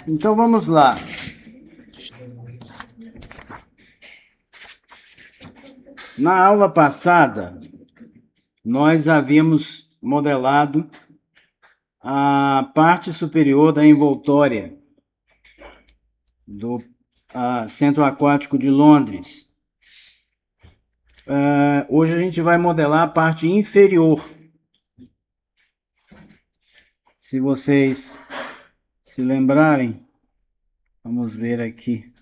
Então vamos lá. Na aula passada, nós havíamos modelado a parte superior da envoltória do Centro Aquático de Londres. Hoje a gente vai modelar a parte inferior. Se vocês se lembrarem, vamos ver aqui.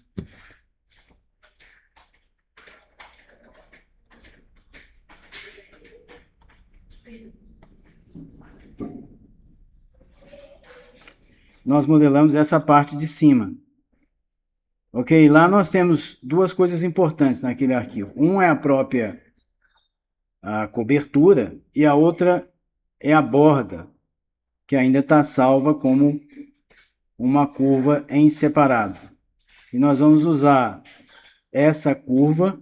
Nós modelamos essa parte de cima. Ok? Lá nós temos duas coisas importantes naquele arquivo. Um é a própria cobertura e a outra é a borda, que ainda está salva como uma curva em separado. E nós vamos usar essa curva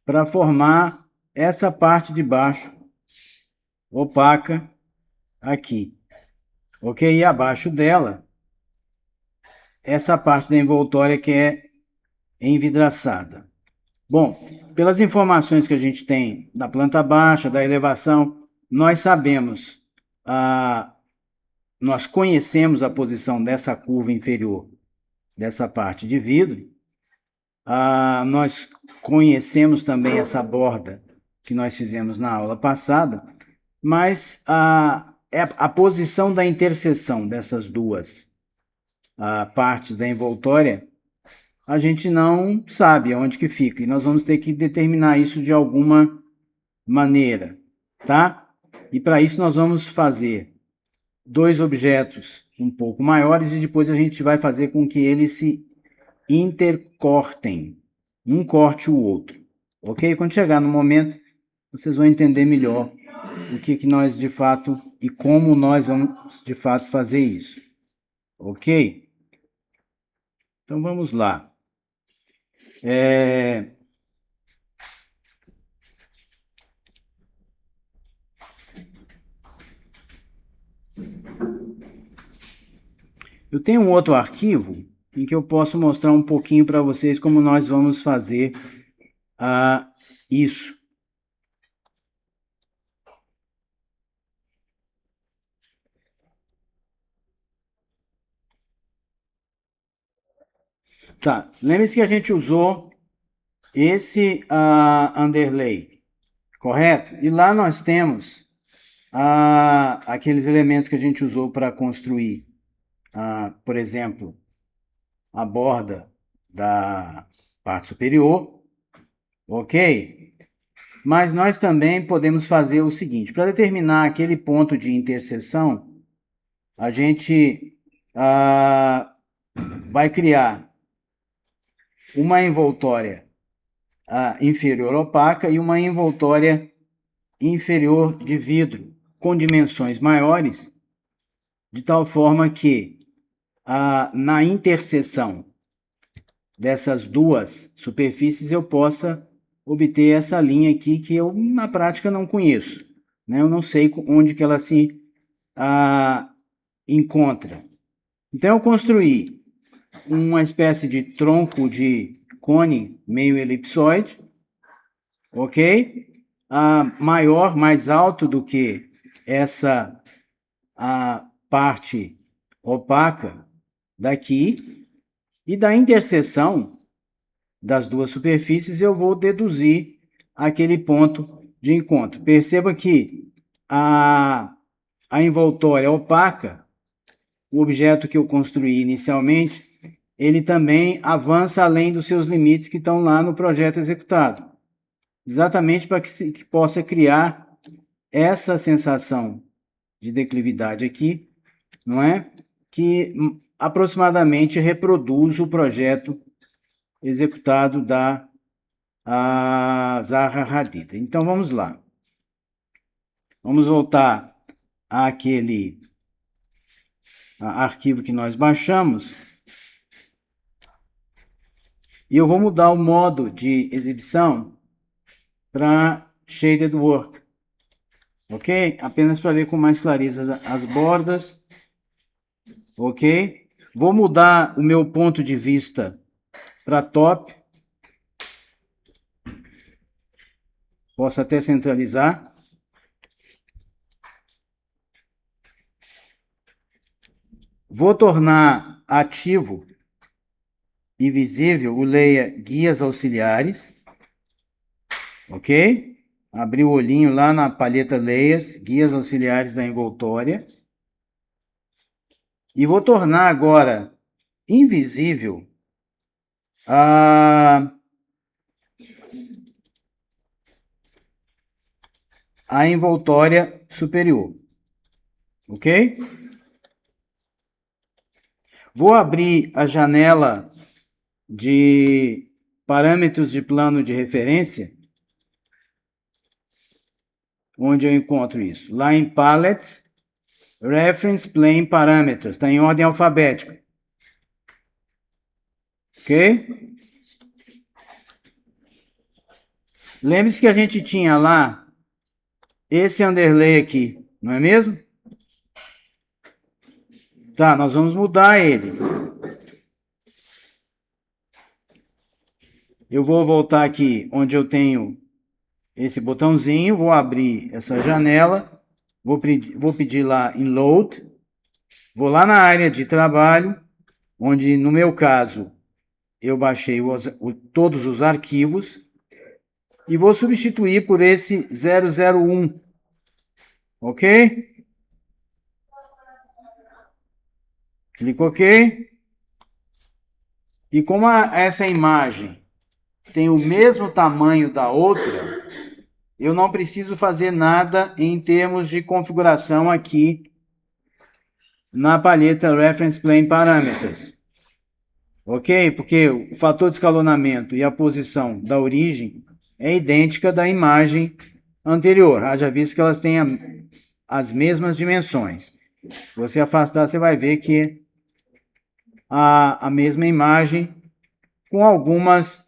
para formar essa parte de baixo opaca aqui. Ok? E abaixo dela, essa parte da envoltória que é envidraçada. Bom, pelas informações que a gente tem da planta baixa, da elevação, nós sabemos, nós conhecemos a posição dessa curva inferior, dessa parte de vidro. Nós conhecemos também essa borda que nós fizemos na aula passada, mas a posição da interseção dessas duas partes da envoltória, a gente não sabe onde que fica, e nós vamos ter que determinar isso de alguma maneira, tá? E para isso nós vamos fazer dois objetos um pouco maiores e depois a gente vai fazer com que eles se intercortem, um corte o outro, ok? Quando chegar no momento, vocês vão entender melhor o que nós de fato e como nós vamos de fato fazer isso, ok? Então vamos lá. Eu tenho um outro arquivo em que eu posso mostrar um pouquinho para vocês como nós vamos fazer isso. Tá, lembre-se que a gente usou esse underlay, correto? E lá nós temos aqueles elementos que a gente usou para construir, por exemplo, a borda da parte superior, ok? Mas nós também podemos fazer o seguinte, para determinar aquele ponto de interseção, a gente vai criar uma envoltória inferior opaca e uma envoltória inferior de vidro com dimensões maiores, de tal forma que na interseção dessas duas superfícies eu possa obter essa linha aqui que eu na prática não conheço, né? Eu não sei onde que ela se encontra. Então eu construí uma espécie de tronco de cone meio elipsoide, ok? Maior, mais alto do que essa parte opaca daqui, e da interseção das duas superfícies eu vou deduzir aquele ponto de encontro. Perceba que a envoltória opaca, o objeto que eu construí inicialmente, ele também avança além dos seus limites que estão lá no projeto executado. Exatamente para que possa criar essa sensação de declividade aqui, não é? Que aproximadamente reproduz o projeto executado da Zaha Hadid. Então vamos lá. Vamos voltar àquele arquivo que nós baixamos. E eu vou mudar o modo de exibição para Shaded Work. Ok? Apenas para ver com mais clareza as bordas. Ok? Vou mudar o meu ponto de vista para top. Posso até centralizar. Vou tornar ativo e visível o layer guias auxiliares. Ok? Abri o olhinho lá na paleta Layers, guias auxiliares da envoltória. E vou tornar agora invisível a envoltória superior. Ok? Vou abrir a janela de parâmetros de plano de referência, onde eu encontro isso. Lá em Palette, Reference Plane Parameters, está em ordem alfabética. Ok? Lembre-se que a gente tinha lá esse underlay aqui, não é mesmo? Tá, nós vamos mudar ele. Eu vou voltar aqui onde eu tenho esse botãozinho, vou abrir essa janela, vou pedir lá em Load, vou lá na área de trabalho, onde no meu caso eu baixei todos os arquivos, e vou substituir por esse 001, ok? Clico OK. E como essa imagem tem o mesmo tamanho da outra, eu não preciso fazer nada em termos de configuração aqui na paleta Reference Plane Parameters. Ok? Porque o fator de escalonamento e a posição da origem é idêntica da imagem anterior. Haja visto que elas têm as mesmas dimensões. Se você afastar, você vai ver que a mesma imagem com algumas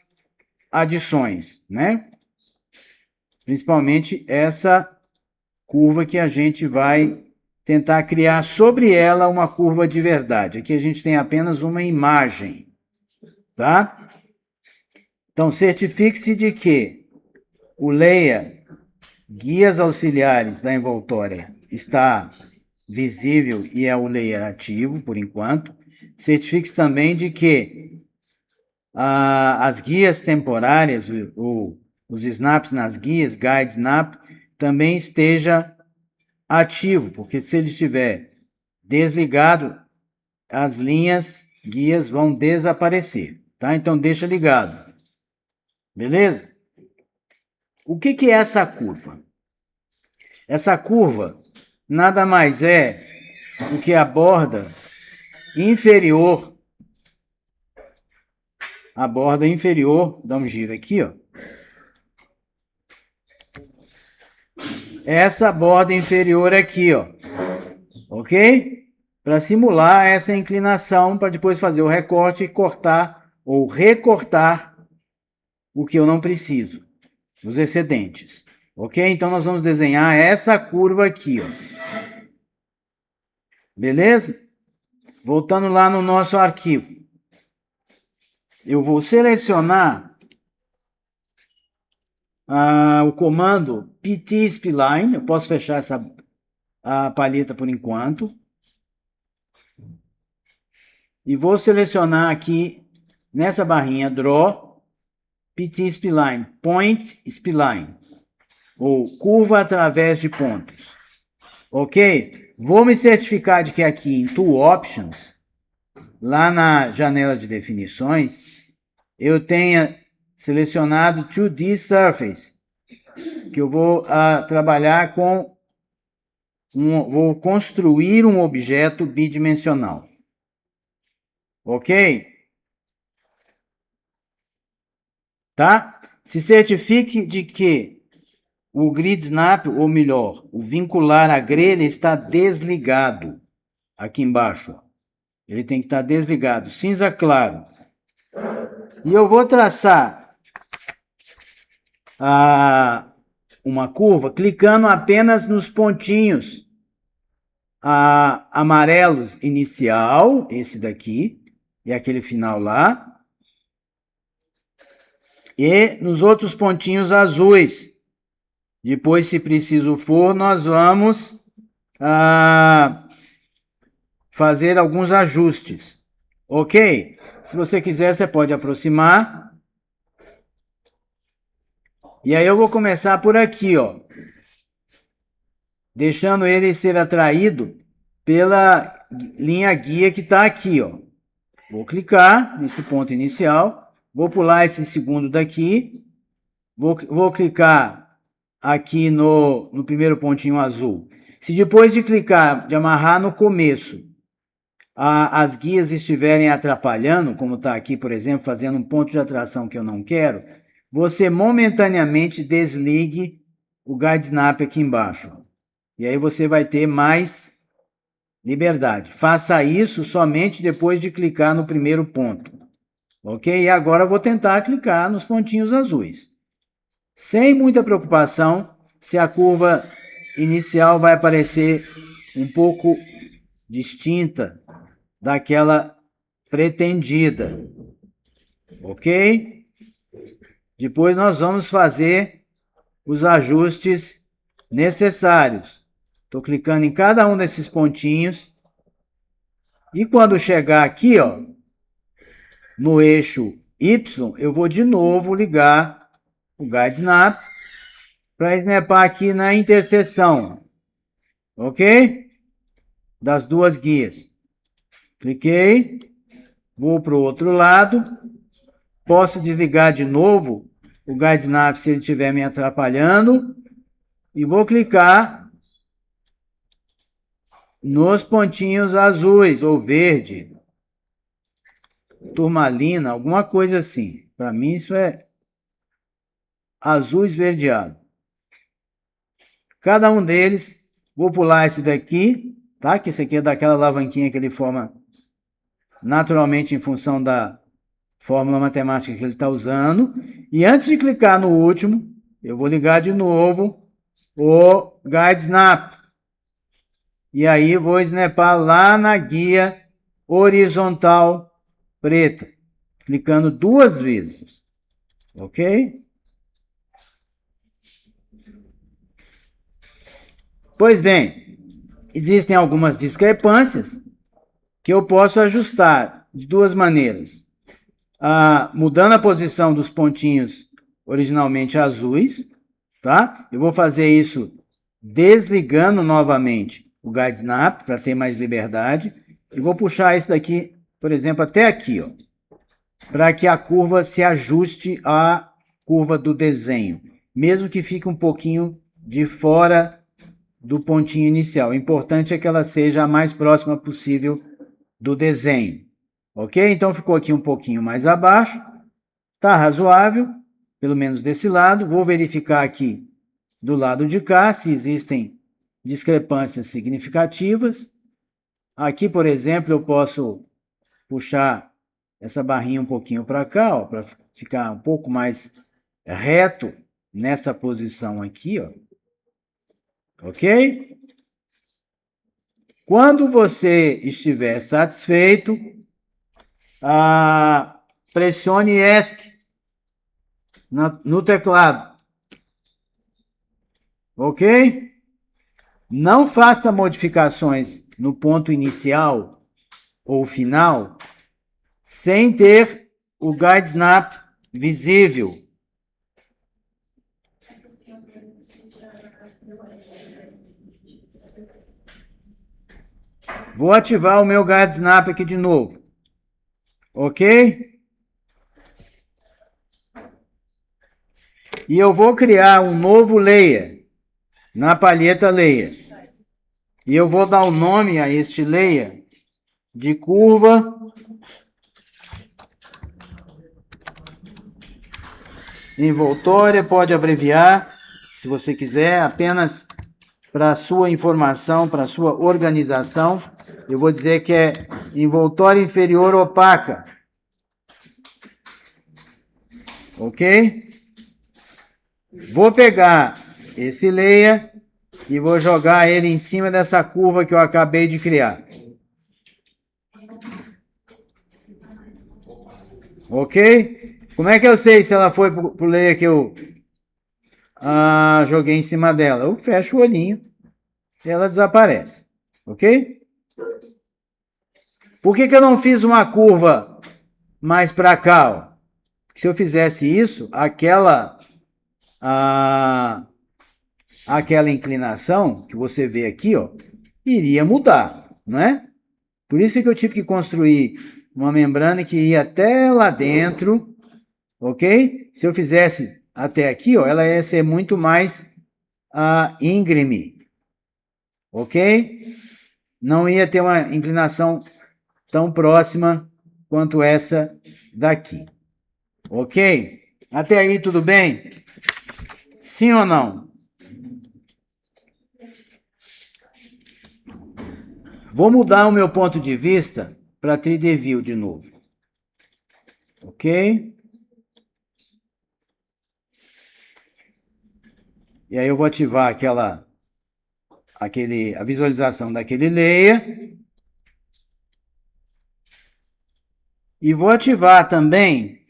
adições, né? Principalmente essa curva que a gente vai tentar criar sobre ela uma curva de verdade. Aqui a gente tem apenas uma imagem, tá? Então, certifique-se de que o layer guias auxiliares da envoltória está visível e é o layer ativo, por enquanto. Certifique-se também de que as guias temporárias, os snaps nas guias, guide snap, também esteja ativo, porque se ele estiver desligado, as linhas guias vão desaparecer, tá? Então deixa ligado. Beleza? O que é essa curva? Essa curva nada mais é do que a borda inferior, dá um giro aqui, ó. Essa borda inferior aqui, ó. Ok? Para simular essa inclinação, para depois fazer o recorte e cortar ou recortar o que eu não preciso, os excedentes. Ok? Então, nós vamos desenhar essa curva aqui, ó. Beleza? Voltando lá no nosso arquivo. Eu vou selecionar o comando PT Spline. Eu posso fechar a palheta por enquanto. E vou selecionar aqui, nessa barrinha Draw, PT Spline, Point Spline, ou curva através de pontos. Ok? Vou me certificar de que aqui em Tool Options, lá na janela de definições, eu tenha selecionado 2D Surface, que eu vou trabalhar com, vou construir um objeto bidimensional. Ok? Tá? Se certifique de que o grid snap, ou melhor, o vincular a grelha está desligado. Aqui embaixo. Ele tem que estar desligado. Cinza claro. E eu vou traçar uma curva clicando apenas nos pontinhos amarelos inicial, esse daqui, e aquele final lá. E nos outros pontinhos azuis. Depois, se preciso for, nós vamos fazer alguns ajustes. Ok? Se você quiser, você pode aproximar. E aí eu vou começar por aqui, ó. Deixando ele ser atraído pela linha guia que está aqui, ó. Vou clicar nesse ponto inicial. Vou pular esse segundo daqui. Vou clicar aqui no primeiro pontinho azul. Se depois de clicar, de amarrar no começo, as guias estiverem atrapalhando, como está aqui, por exemplo, fazendo um ponto de atração que eu não quero, você momentaneamente desligue o Guide Snap aqui embaixo. E aí você vai ter mais liberdade. Faça isso somente depois de clicar no primeiro ponto. Ok? E agora eu vou tentar clicar nos pontinhos azuis. Sem muita preocupação se a curva inicial vai aparecer um pouco distinta daquela pretendida. Ok? Depois nós vamos fazer os ajustes necessários. Estou clicando em cada um desses pontinhos. E quando chegar aqui, ó, no eixo Y, eu vou de novo ligar o Guide Snap para snapar aqui na interseção. Ok? Das duas guias. Cliquei. Vou para o outro lado. Posso desligar de novo o Guide Snap se ele estiver me atrapalhando. E vou clicar nos pontinhos azuis ou verde. Turmalina, alguma coisa assim. Para mim isso é azul esverdeado. Cada um deles, vou pular esse daqui, tá? Que esse aqui é daquela alavanquinha que ele forma naturalmente em função da fórmula matemática que ele está usando. E antes de clicar no último, eu vou ligar de novo o Guide Snap. E aí vou snapar lá na guia horizontal preta, clicando duas vezes. Ok? Pois bem, existem algumas discrepâncias que eu posso ajustar de duas maneiras. Mudando a posição dos pontinhos originalmente azuis, tá? Eu vou fazer isso desligando novamente o Guide Snap para ter mais liberdade. E vou puxar esse daqui, por exemplo, até aqui, ó, para que a curva se ajuste à curva do desenho, mesmo que fique um pouquinho de fora do pontinho inicial. O importante é que ela seja a mais próxima possível do desenho. Ok? Então ficou aqui um pouquinho mais abaixo. Está razoável, pelo menos desse lado. Vou verificar aqui do lado de cá se existem discrepâncias significativas. Aqui, por exemplo, eu posso puxar essa barrinha um pouquinho para cá, para ficar um pouco mais reto nessa posição aqui, ó. Ok? Quando você estiver satisfeito, pressione ESC no teclado. Ok? Não faça modificações no ponto inicial ou final sem ter o Guide Snap visível. Vou ativar o meu Guide Snap aqui de novo. Ok? E eu vou criar um novo layer na palheta Layers. E eu vou dar o nome a este layer de curva envoltória. Pode abreviar, se você quiser, apenas para sua informação, para sua organização. Eu vou dizer que é envoltória inferior opaca. Ok? Vou pegar esse layer e vou jogar ele em cima dessa curva que eu acabei de criar. Ok? Como é que eu sei se ela foi pro layer que eu joguei em cima dela? Eu fecho o olhinho e ela desaparece. Ok? Por que eu não fiz uma curva mais para cá? Ó? Se eu fizesse isso, aquela inclinação que você vê aqui, ó, iria mudar, não é? Por isso que eu tive que construir uma membrana que ia até lá dentro, ok? Se eu fizesse até aqui, ó, ela ia ser muito mais íngreme, ok? Não ia ter uma inclinação tão próxima quanto essa daqui, ok? Até aí tudo bem? Sim ou não? Vou mudar o meu ponto de vista para 3D View de novo. Ok? E aí eu vou ativar a visualização daquele layer. E vou ativar também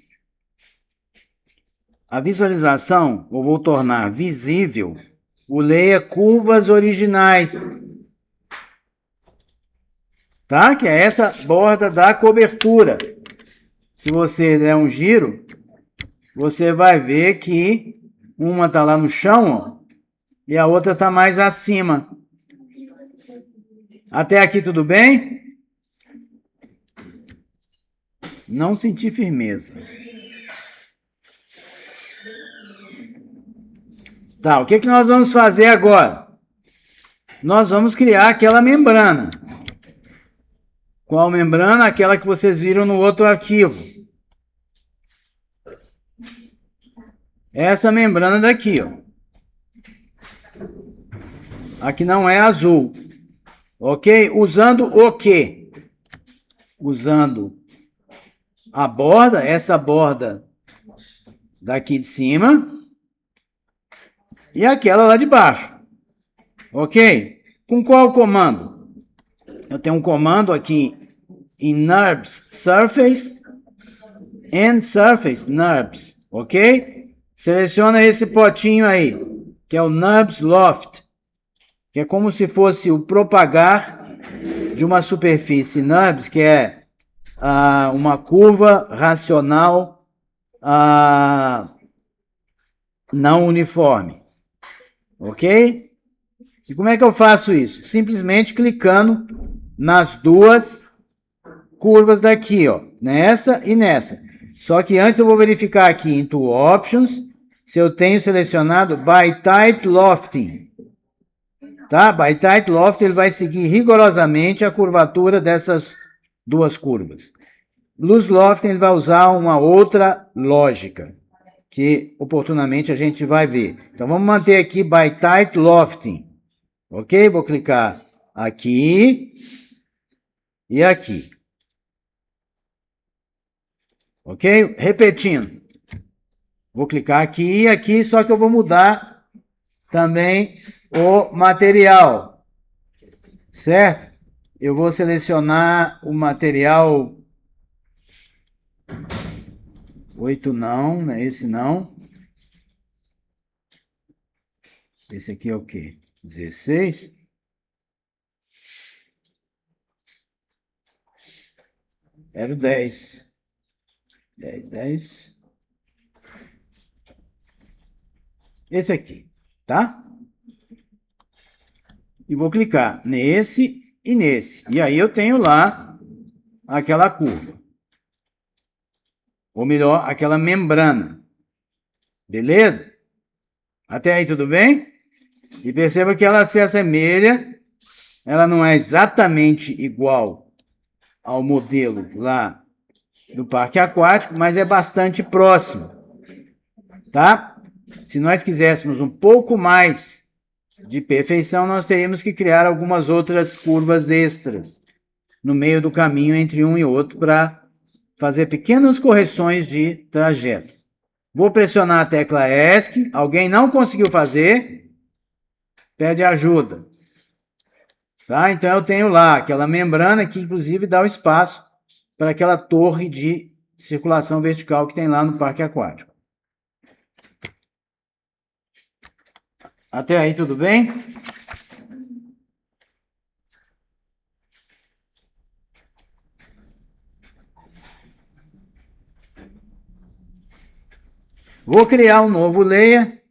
a visualização, ou vou tornar visível o layer curvas originais. Tá? Que é essa borda da cobertura. Se você der um giro, você vai ver que uma está lá no chão, ó, e a outra está mais acima. Até aqui tudo bem? Não senti firmeza. Tá, o que nós vamos fazer agora? Nós vamos criar aquela membrana. Qual membrana? Aquela que vocês viram no outro arquivo. Essa membrana daqui, ó. Aqui não é azul. Ok? Usando o quê? Usando a borda, essa borda daqui de cima e aquela lá de baixo. Ok? Com qual comando? Eu tenho um comando aqui em NURBS Surface and Surface NURBS. Ok? Seleciona esse potinho aí, que é o NURBS Loft, que é como se fosse o propagar de uma superfície NURBS, que é uma curva racional não uniforme. Ok? E como é que eu faço isso? Simplesmente clicando nas duas curvas daqui, ó, nessa e nessa. Só que antes eu vou verificar aqui em Tool Options se eu tenho selecionado By Type Lofting. Tá? By Type Lofting ele vai seguir rigorosamente a curvatura dessas duas curvas. Loose Lofting ele vai usar uma outra lógica, que oportunamente a gente vai ver. Então vamos manter aqui By Type Lofting. Ok? Vou clicar aqui e aqui. Ok? Repetindo. Vou clicar aqui e aqui, só que eu vou mudar também o material. Certo? Eu vou selecionar o material 8 não, né? Esse não. Esse aqui é o quê? 16. Era o 10. 10. Esse aqui, tá? E vou clicar nesse e nesse. E aí eu tenho lá aquela curva. Ou melhor, aquela membrana. Beleza? Até aí tudo bem? E perceba que ela se assemelha, ela não é exatamente igual ao modelo lá do parque aquático, mas é bastante próximo, tá? Se nós quiséssemos um pouco mais de perfeição, nós teríamos que criar algumas outras curvas extras no meio do caminho entre um e outro para fazer pequenas correções de trajeto. Vou pressionar a tecla ESC. Alguém não conseguiu fazer? pede ajuda. Tá? Então, eu tenho lá aquela membrana que, inclusive, dá o espaço para aquela torre de circulação vertical que tem lá no parque aquático. Até aí, tudo bem? Vou criar um novo layer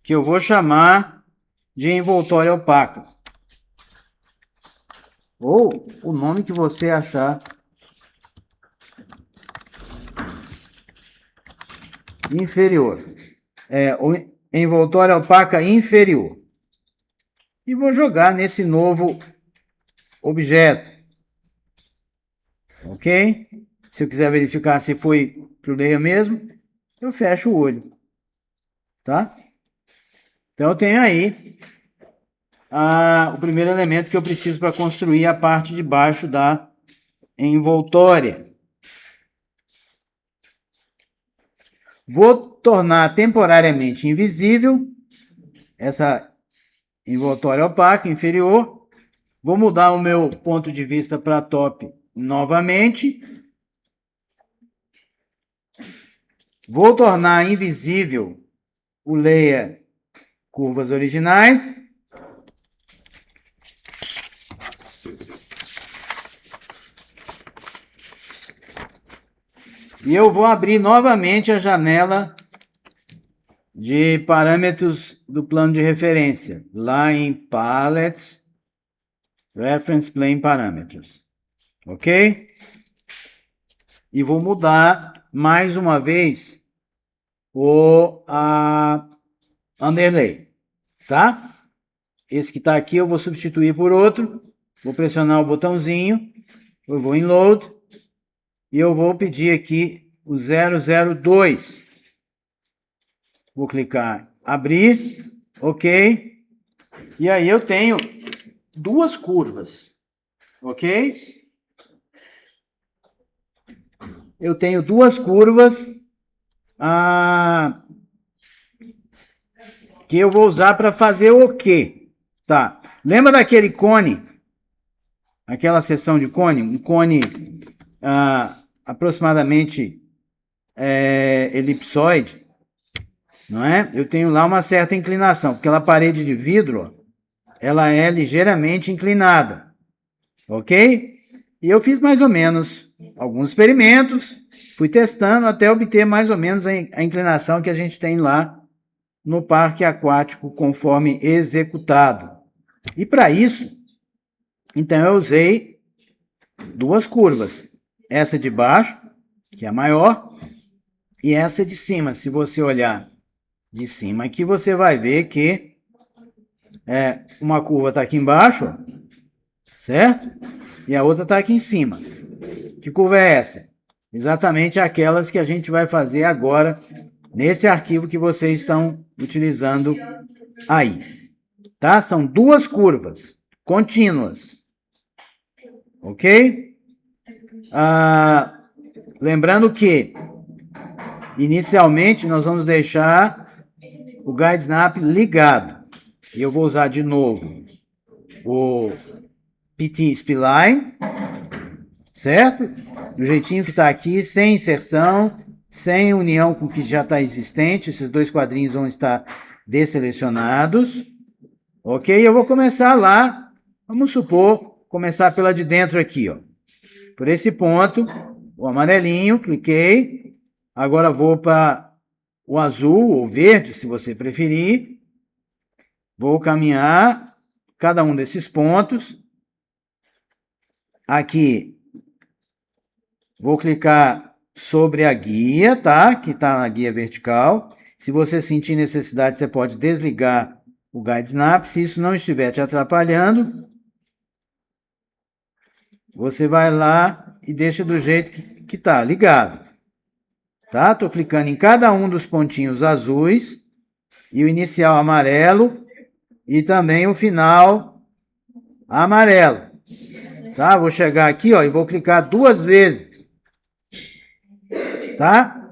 que eu vou chamar de envoltório opaco. Ou o nome que você achar inferior. O envoltório opaca inferior. E vou jogar nesse novo objeto. Ok? Se eu quiser verificar se foi para o layer mesmo, eu fecho o olho. Tá? Então, eu tenho aí o primeiro elemento que eu preciso para construir a parte de baixo da envoltória. Vou tornar temporariamente invisível essa envoltória opaca inferior. Vou mudar o meu ponto de vista para top novamente. Vou tornar invisível o layer curvas originais. E eu vou abrir novamente a janela de parâmetros do plano de referência, lá em Palette, Reference Plane Parameters. Ok? E vou mudar mais uma vez o underlay. Tá? Esse que está aqui eu vou substituir por outro. Vou pressionar o botãozinho. Eu vou em Load. E eu vou pedir aqui o 002. Vou clicar abrir, ok? E aí eu tenho duas curvas, ok? Eu tenho duas curvas que eu vou usar para fazer o quê? Tá, lembra daquele cone? Aquela seção de cone? Um cone aproximadamente elipsoide, não é? Eu tenho lá uma certa inclinação, porque aquela parede de vidro, ó, ela é ligeiramente inclinada, ok? E eu fiz mais ou menos alguns experimentos, fui testando até obter mais ou menos a inclinação que a gente tem lá no parque aquático conforme executado. E para isso, então eu usei duas curvas, essa de baixo, que é a maior, e essa de cima. Se você olhar de cima aqui, você vai ver que uma curva está aqui embaixo, ó, certo? E a outra está aqui em cima. Que curva é essa? Exatamente aquelas que a gente vai fazer agora nesse arquivo que vocês estão utilizando aí. Tá? São duas curvas contínuas. Ok? Lembrando que inicialmente nós vamos deixar o Guide Snap ligado. E eu vou usar de novo o PT Spline, certo? Do jeitinho que está aqui, sem inserção, sem união com o que já está existente. Esses dois quadrinhos vão estar desselecionados. Ok? Eu vou começar lá, vamos supor, começar pela de dentro aqui, ó. Por esse ponto, o amarelinho, cliquei. Agora vou para o azul ou verde, se você preferir. Vou caminhar cada um desses pontos. Aqui, vou clicar sobre a guia, tá? Que está na guia vertical. Se você sentir necessidade, você pode desligar o Guide Snap. Se isso não estiver te atrapalhando, você vai lá e deixa do jeito que está, ligado. Tá? Estou clicando em cada um dos pontinhos azuis, e o inicial amarelo, e também o final amarelo. Tá? Vou chegar aqui, ó, e vou clicar duas vezes. Tá?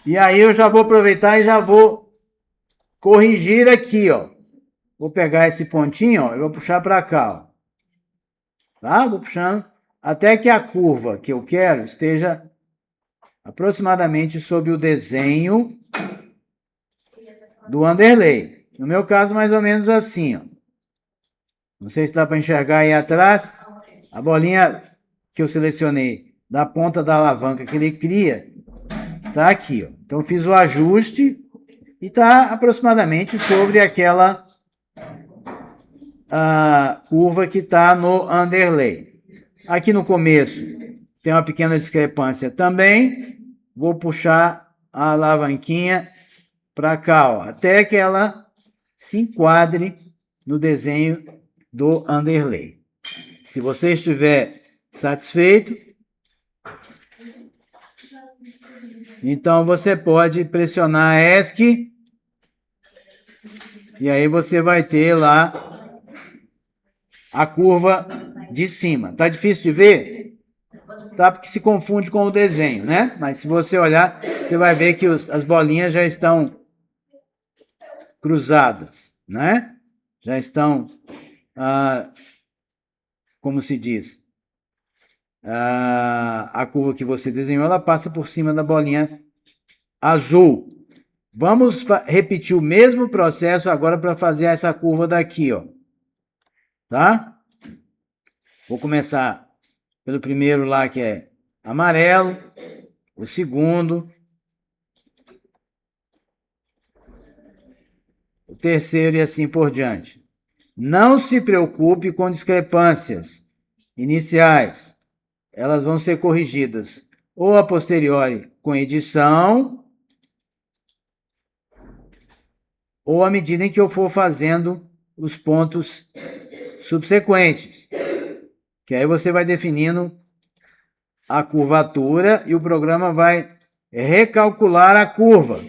E aí eu já vou aproveitar e já vou corrigir aqui, ó. Vou pegar esse pontinho, ó, e vou puxar para cá, ó. Tá? Vou puxando até que a curva que eu quero esteja aproximadamente sob o desenho do underlay. No meu caso, mais ou menos assim, ó. Não sei se dá para enxergar aí atrás. A bolinha que eu selecionei da ponta da alavanca que ele cria tá aqui, ó. Então, eu fiz o ajuste e está aproximadamente sobre aquela curva que está no underlay. Aqui no começo tem uma pequena discrepância também. Vou puxar a alavanquinha para cá, ó, até que ela se enquadre no desenho do underlay. Se você estiver satisfeito, então você pode pressionar ESC e aí você vai ter lá a curva de cima. Tá difícil de ver? Tá? Porque se confunde com o desenho, né? Mas se você olhar, você vai ver que as bolinhas já estão cruzadas, né? Já estão, como se diz, a curva que você desenhou, ela passa por cima da bolinha azul. Vamos repetir o mesmo processo agora para fazer essa curva daqui, ó. Tá? Vou começar pelo primeiro lá, que é amarelo, o segundo, o terceiro e assim por diante. Não se preocupe com discrepâncias iniciais. Elas vão ser corrigidas ou a posteriori com edição, ou à medida em que eu for fazendo os pontos subsequentes. Que aí você vai definindo a curvatura e o programa vai recalcular a curva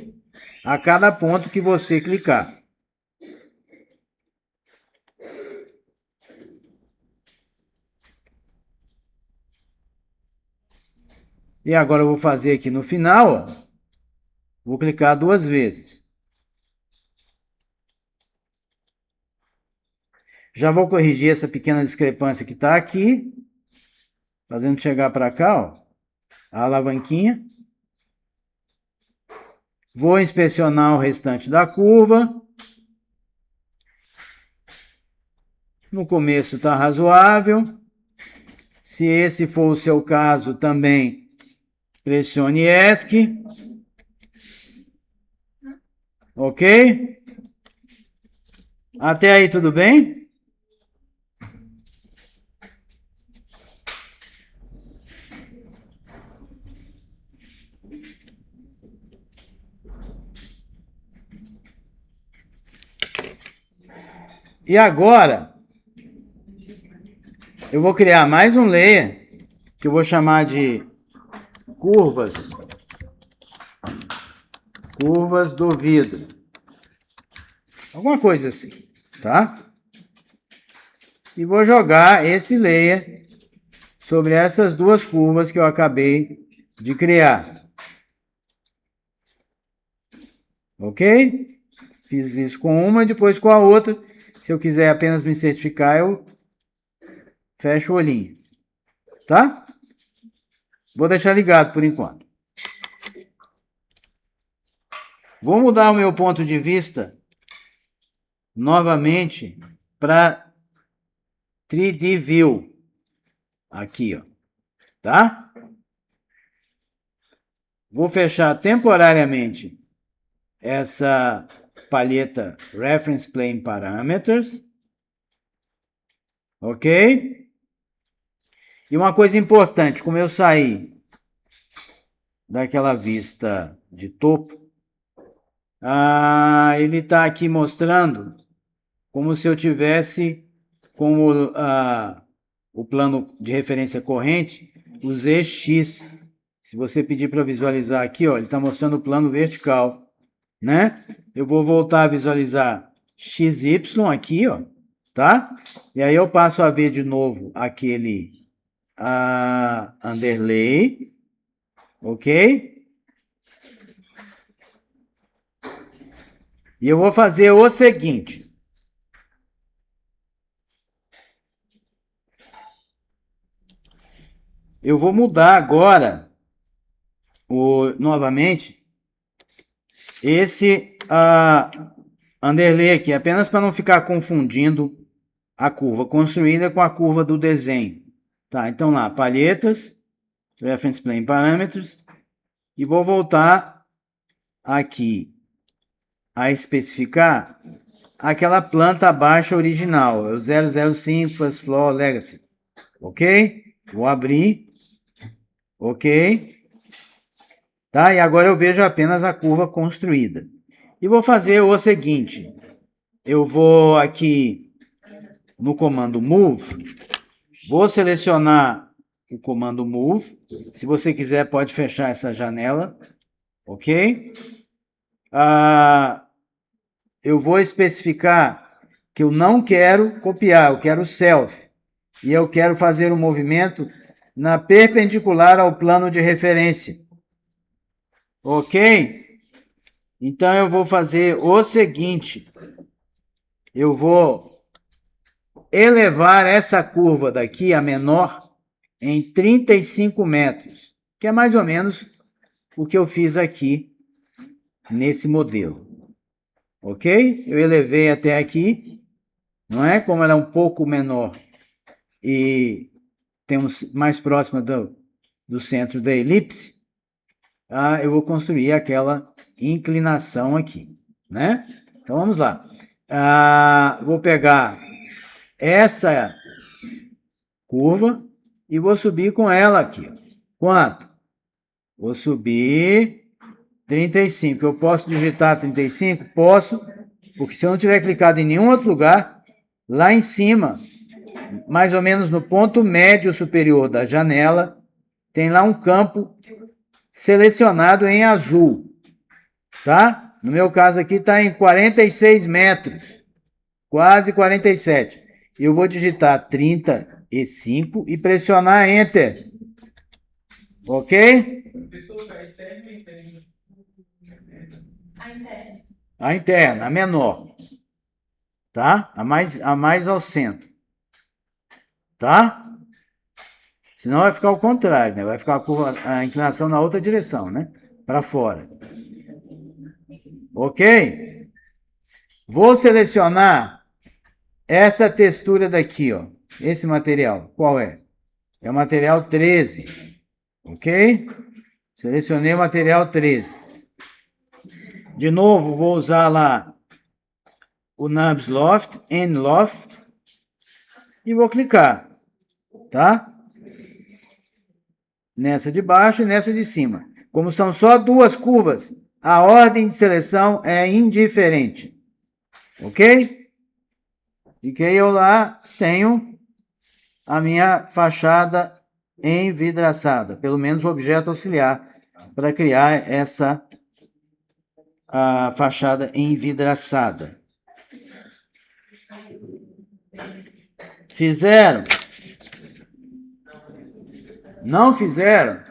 a cada ponto que você clicar. E agora eu vou fazer aqui no final, ó, vou clicar 2 vezes. Já vou corrigir essa pequena discrepância que está aqui, fazendo chegar para cá, ó, a alavanquinha. Vou inspecionar o restante da curva. No começo está razoável. Se esse for o seu caso também, pressione ESC. Ok? Até aí tudo bem? E agora, eu vou criar mais um layer, que eu vou chamar de curvas do vidro. Alguma coisa assim, tá? E vou jogar esse layer sobre essas duas curvas que eu acabei de criar. Ok? Fiz isso com uma e depois com a outra. Se eu quiser apenas me certificar, eu fecho o olhinho. Tá? Vou deixar ligado por enquanto. Vou mudar o meu ponto de vista novamente para 3D View. Aqui, ó. Tá? Vou fechar temporariamente essa palheta Reference Plane Parameters. Ok? E uma coisa importante, como eu saí daquela vista de topo, ele está aqui mostrando como se eu tivesse como o plano de referência corrente, o ZX. Se você pedir para visualizar aqui, ó, ele está mostrando o plano vertical, né? Eu vou voltar a visualizar XY aqui, ó, tá? E aí eu passo a ver de novo aquele underlay, ok? E eu vou fazer o seguinte. Eu vou mudar agora, novamente, esse underlay aqui, apenas para não ficar confundindo a curva construída com a curva do desenho. Tá, então lá, palhetas, Reference Plane Parameters, e vou voltar aqui a especificar aquela planta baixa original, o 005 First Floor Legacy, ok? Vou abrir, ok? Tá, e agora eu vejo apenas a curva construída. E vou fazer o seguinte, eu vou aqui no comando Move, vou selecionar o comando Move, se você quiser pode fechar essa janela, ok? Eu vou especificar que eu não quero copiar, eu quero self. E eu quero fazer um movimento na perpendicular ao plano de referência. Ok? Então, eu vou fazer o seguinte. Eu vou elevar essa curva daqui, a menor, em 35 metros. Que é mais ou menos o que eu fiz aqui nesse modelo. Ok? Eu elevei até aqui, não é? Como ela é um pouco menor e temos mais próxima do centro da elipse, eu vou construir aquela inclinação aqui, né? Então, vamos lá. Vou pegar essa curva e vou subir com ela aqui. Quanto? Vou subir 35. Eu posso digitar 35? Posso, porque se eu não tiver clicado em nenhum outro lugar, lá em cima, mais ou menos no ponto médio superior da janela, tem lá um campo selecionado em azul, tá? No meu caso aqui está em 46 metros, quase 47. Eu vou digitar 35 e pressionar Enter, ok? A interna, a menor, tá? A mais ao centro, tá? Senão vai ficar o contrário, né? Vai ficar a inclinação na outra direção, né? Para fora. Ok? Vou selecionar essa textura daqui, ó. Esse material. Qual é? É o material 13. Ok? Selecionei o material 13. De novo, vou usar lá o Nubs Loft, N-Loft, e vou clicar, tá? Nessa de baixo e nessa de cima. Como são só duas curvas, a ordem de seleção é indiferente. Ok? E que eu lá tenho a minha fachada envidraçada, pelo menos o objeto auxiliar, para criar essa fachada envidraçada. Fizeram? Não fizeram?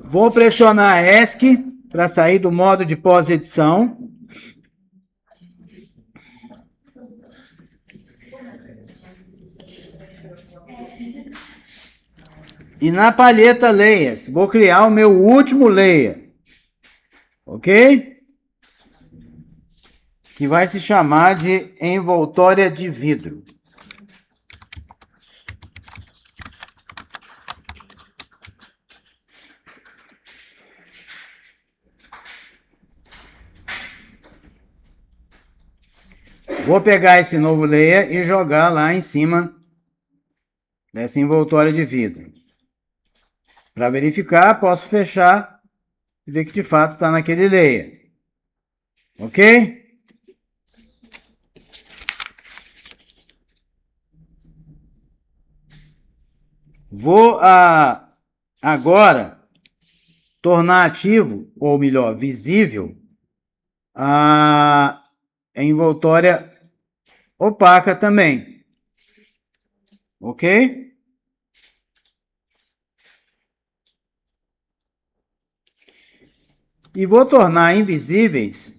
Vou pressionar ESC para sair do modo de pós-edição. E na palheta Layers, vou criar o meu último layer. Ok? Que vai se chamar de envoltória de vidro. Vou pegar esse novo layer e jogar lá em cima dessa envoltória de vidro. Para verificar, posso fechar e ver que de fato está naquele layer. Ok? Vou agora tornar ativo, ou melhor, visível, a envoltória opaca também. Ok? e vou tornar invisíveis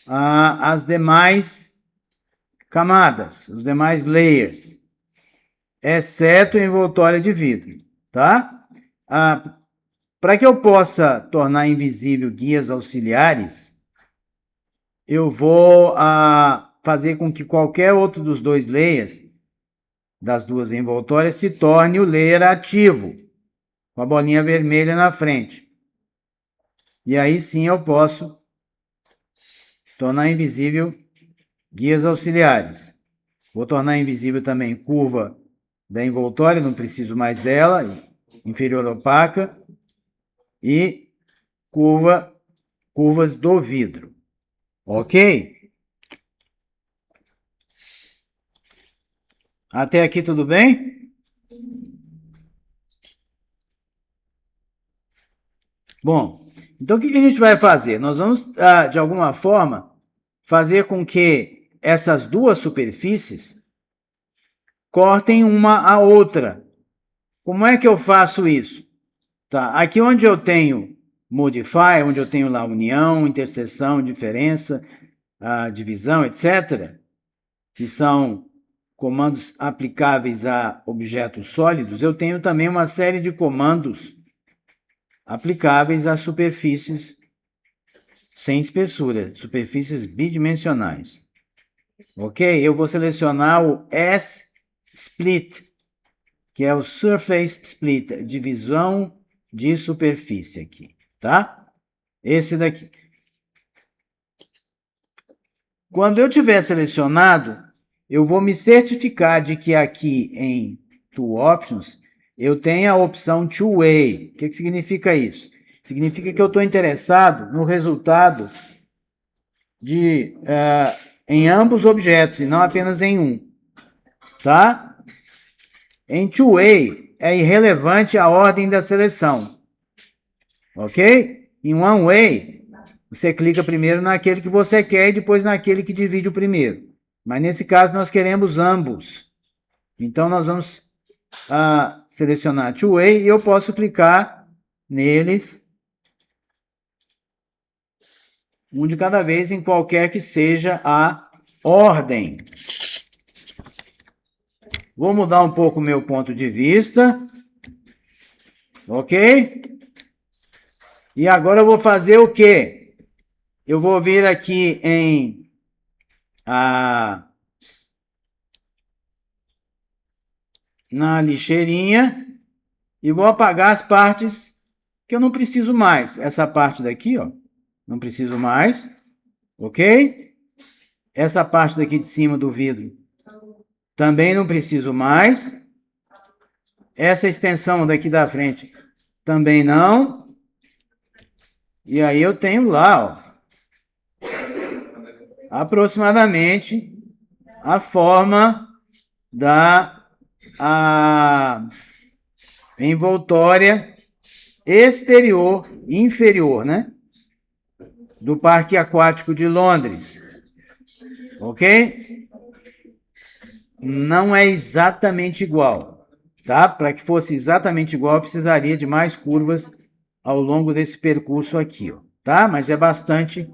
as demais camadas, os demais layers, exceto a envoltória de vidro, tá? Para que eu possa tornar invisível guias auxiliares, eu vou fazer com que qualquer outro dos dois layers, das duas envoltórias, se torne o layer ativo, com a bolinha vermelha na frente. E aí sim eu posso tornar invisível guias auxiliares. Vou tornar invisível também curva da envoltória, não preciso mais dela, inferior opaca, e curvas do vidro. Ok? Até aqui tudo bem? Bom, então o que a gente vai fazer? Nós vamos, de alguma forma, fazer com que essas duas superfícies cortem uma a outra. Como é que eu faço isso? Tá, aqui onde eu tenho modify, onde eu tenho lá união, interseção, diferença, divisão, etc., que são comandos aplicáveis a objetos sólidos, eu tenho também uma série de comandos aplicáveis a superfícies sem espessura, superfícies bidimensionais. Ok? Eu vou selecionar o S-Split, que é o Surface Split, divisão de superfície aqui, tá? Esse daqui. Quando eu tiver selecionado, eu vou me certificar de que aqui em Tool Options eu tenho a opção Two Way. O que significa isso? Significa que eu estou interessado no resultado em ambos objetos, e não apenas em um. Tá? Em Two Way é irrelevante a ordem da seleção. Ok? Em One Way, você clica primeiro naquele que você quer e depois naquele que divide o primeiro. Mas nesse caso nós queremos ambos. Então nós vamos selecionar Two Way e eu posso clicar neles um de cada vez em qualquer que seja a ordem. Vou mudar um pouco o meu ponto de vista. Ok? E agora eu vou fazer o quê? Eu vou vir aqui na lixeirinha e vou apagar as partes que eu não preciso mais. Essa parte daqui, ó, não preciso mais, ok? Essa parte daqui de cima do vidro também não preciso mais. Essa extensão daqui da frente também não. E aí eu tenho lá, ó, aproximadamente a forma da envoltória exterior, inferior, né? Do Parque Aquático de Londres. Ok? Não é exatamente igual, tá? Para que fosse exatamente igual, eu precisaria de mais curvas ao longo desse percurso aqui, ó, tá? Mas é bastante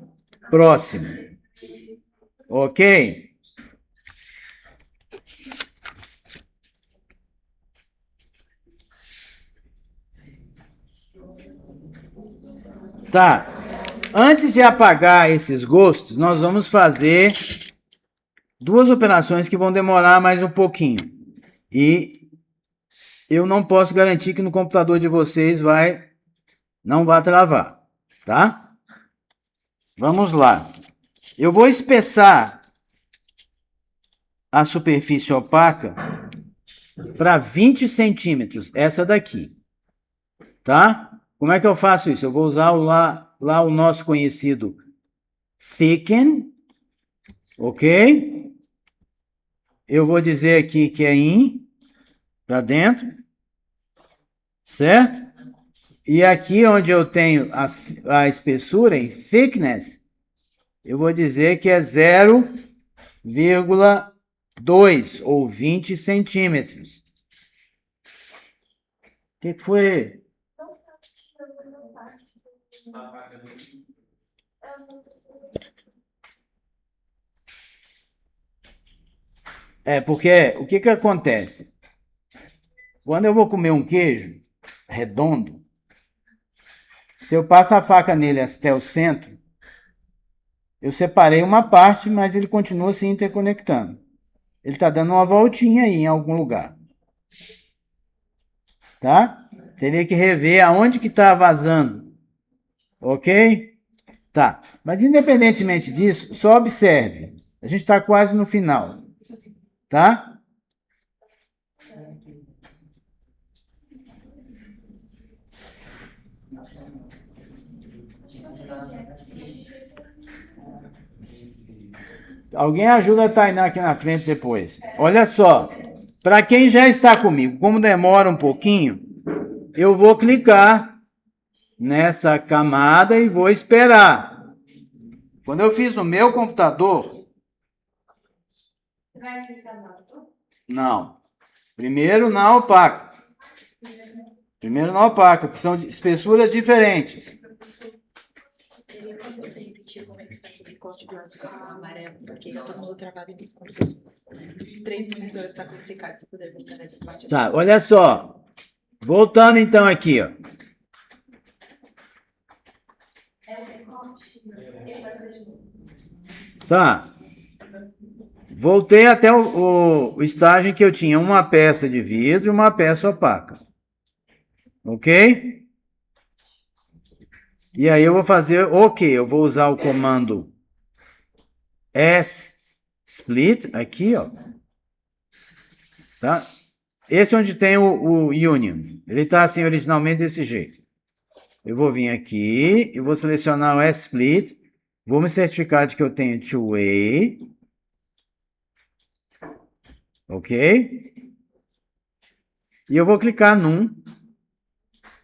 próximo. Ok? Tá. Antes de apagar esses gostos, nós vamos fazer duas operações que vão demorar mais um pouquinho. E eu não posso garantir que no computador de vocês não vai travar, tá? Vamos lá. Eu vou espessar a superfície opaca para 20 centímetros, essa daqui, tá? Como é que eu faço isso? Eu vou usar lá o nosso conhecido thicken, ok? Eu vou dizer aqui que é in, para dentro, certo? E aqui onde eu tenho a espessura em thickness, eu vou dizer que é 0,2 ou 20 centímetros. O que foi? Porque o que que acontece? Quando eu vou comer um queijo redondo, se eu passo a faca nele até o centro, eu separei uma parte, mas ele continua se interconectando. Ele está dando uma voltinha aí em algum lugar. Tá? Teria que rever aonde que está vazando. Ok? Tá. Mas independentemente disso, só observe. A gente está quase no final. Tá? Alguém ajuda a Tainá aqui na frente depois. Olha só. Para quem já está comigo, como demora um pouquinho, eu vou clicar nessa camada e vou esperar. Quando eu fiz no meu computador... Vai clicar no outro? Não. Primeiro na opaca. Primeiro na opaca, que são espessuras diferentes. Você repetir como é que faz o recorte do azul com o amarelo, porque já todo mundo travado nisso com os seus 3 monitores, está complicado, se puder voltar nessa parte. Tá, olha só. Voltando então aqui, ó. Tá. Voltei até o estágio em que eu tinha uma peça de vidro e uma peça opaca. Ok? E aí eu vou fazer o quê? Eu vou usar o comando S-split aqui, ó. Tá? Esse é onde tem o union. Ele está assim originalmente desse jeito. Eu vou vir aqui e vou selecionar o S-split. Vou me certificar de que eu tenho two-way. Ok? E eu vou clicar num